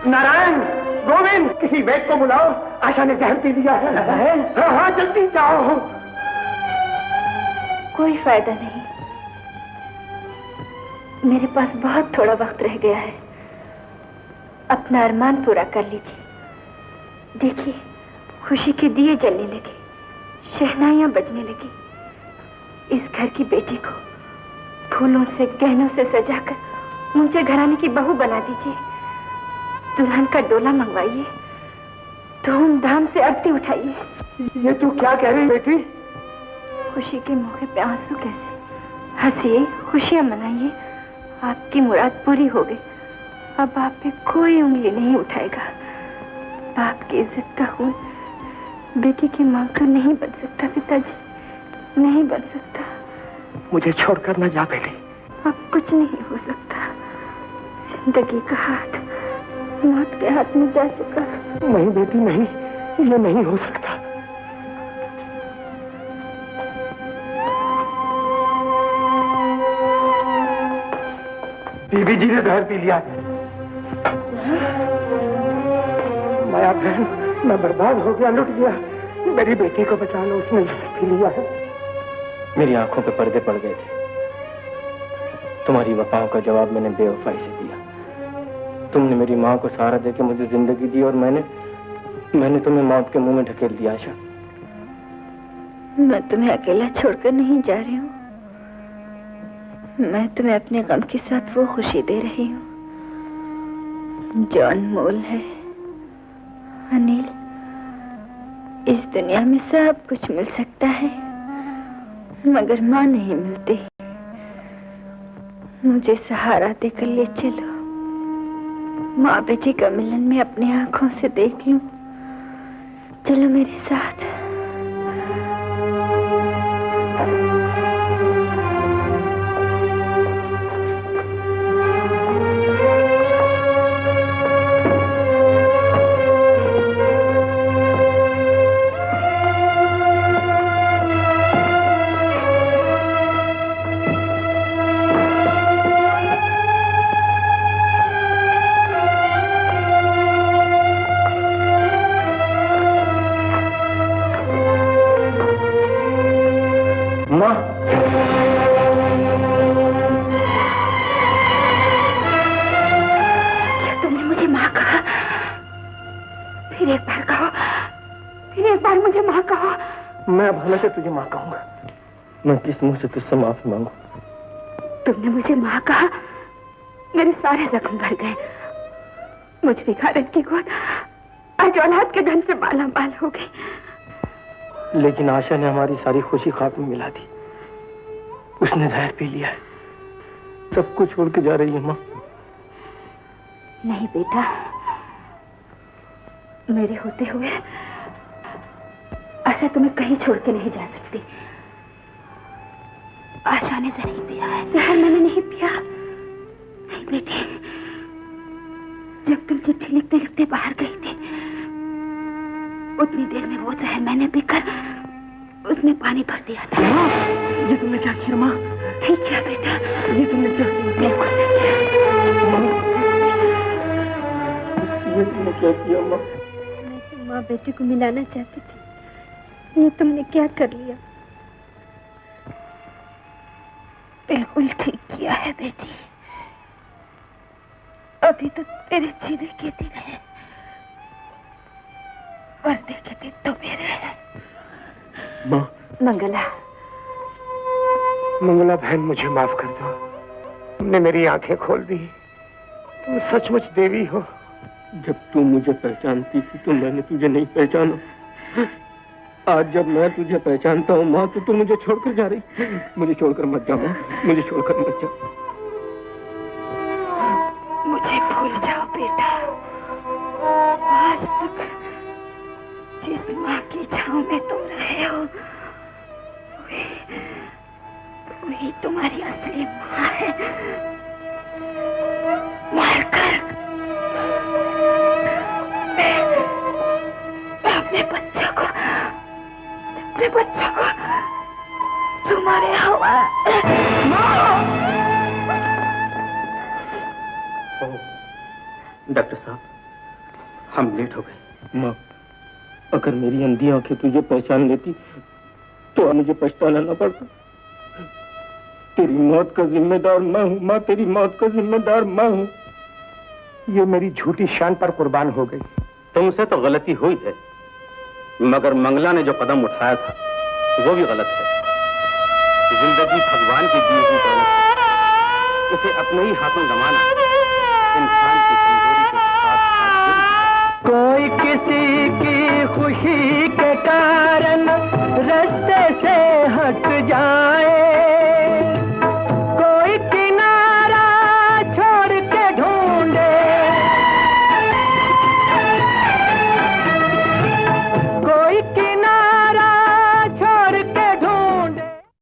नारायण, गोविंद, किसी वैद्य को बुलाओ। आशा ने जहर पी लिया है। हाँ हाँ, जल्दी जाओ। कोई फायदा नहीं, मेरे पास बहुत थोड़ा वक्त रह गया है। अपना अरमान पूरा कर लीजिए। देखिए, खुशी के दिए जलने लगे, शहनाइयां बजने लगी। इस घर की बेटी को फूलों से, गहनों से सजाकर ऊंचे घराने की बहू बना दीजिए। दुल्हन का डोला मंगवाइए, धूमधाम से आरती उठाइए। ये तू क्या कह रही बेटी? खुशी के मौके पे आंसू कैसे? हंसिए, खुशियां मनाइए। आपकी मुराद पूरी हो गई। अब आप पे कोई उंगली नहीं उठाएगा। बाप की इज्जत का खून बेटी की मांग तो नहीं बन सकता पिताजी, नहीं बन सकता। मुझे छोड़कर न जा बेटी। अब कुछ नहीं हो सकता। जिंदगी का हाथ मौत के हाथ में जा चुका। नहीं बेटी, नहीं, ये नहीं हो सकता। बीबी जी ने जहर पी लिया है। माया बहन, मैं बर्बाद हो गया, लुट गया। मेरी बेटी को बचा लो, उसने जहर पी लिया है। मेरी आंखों पे पर्दे पड़ गए थे। तुम्हारी वफाओं का जवाब मैंने बेवफाई से दिया। तुमने मेरी माँ को सहारा देके मुझे जिंदगी दी और मैंने तुम्हें मौत के मुंह में ढकेल दिया। आशा, मैं तुम्हें अकेला छोड़कर नहीं जा रही हूँ। मैं तुम्हें अपने गम के साथ वो खुशी दे रही हूँ जो अनमोल है। अनिल, इस दुनिया में सब कुछ मिल सकता है, मगर माँ नहीं मिलती। मुझे सहारा देकर ले चलो। माँ बेटी का मिलन मैं अपनी आंखों से देख लूं। चलो मेरे साथ। मैं अब हमेशा तुझे माँ कहूंगा। मैं किस मुंह से तुझसे माफी मांगू? तुमने मुझे माँ कहा, मेरे सारे जख्म भर गए। मुझ भिखारन की गोद आज औलाद के धन से माला माल हो गई। लेकिन आशा ने हमारी सारी खुशी खाक में मिला दी। उसने जहर पी लिया है। सब कुछ छोड़ के जा रही है माँ। नहीं बेटा, मेरे होते हुए आशा तुम्हें कहीं छोड़ के नहीं जा सकती। आशा ने जहर पिया है। जहर मैंने नहीं पिया। नहीं बेटी, जब तुम चिट्ठी लिखते लिखते बाहर गई थी, उतनी देर में वो जहर मैंने पीकर उसमें पानी भर दिया था। ये तुमने क्या किया माँ? ठीक किया बेटा। ये तुमने क्या किया? ये तुमने क्या किया माँ? मैं तो माँ बेटी को मिलाना चाहती थी, ये तुमने क्या कर लिया? बिल्कुल ठीक किया है बेटी। अभी तो तेरे जीने के दिन है, मरने के दिन तो मेरे हैं। माँ। मंगला। मंगला बहन, मुझे माफ कर दो। तुमने मेरी आंखें खोल दी। तुम सचमुच देवी हो। जब तू मुझे पहचानती थी तो मैंने तुझे नहीं पहचाना। आज जब मैं तुझे पहचानता हूँ माँ, तो तू मुझे छोड़कर जा रही। मुझे छोड़कर मत जा माँ, मुझे छोड़कर मत जा। मुझे भूल जाओ बेटा। आज तक जिस माँ की छांव में तुम रहे हो, वही तुम्हारी असली माँ है। मारकर मैं अपने बच्चों को तुम्हारे हवा। डॉक्टर साहब, हम लेट हो गए। माँ, अगर मेरी अंधी आंखें तुझे पहचान लेती तो मुझे पछताना न पड़ता। तेरी मौत का जिम्मेदार मैं हूँ माँ, तेरी मौत का जिम्मेदार मैं हूँ। ये मेरी झूठी शान पर कुर्बान हो गई। तुमसे तो गलती हुई है, मगर मंगला ने जो कदम उठाया था वो भी गलत है। जिंदगी भगवान की दी हुई दौलत है, उसे अपने ही हाथों गंवाना इंसान की कमजोरी के साथ कोई किसी की खुशी के कारण रास्ते से हट जाए,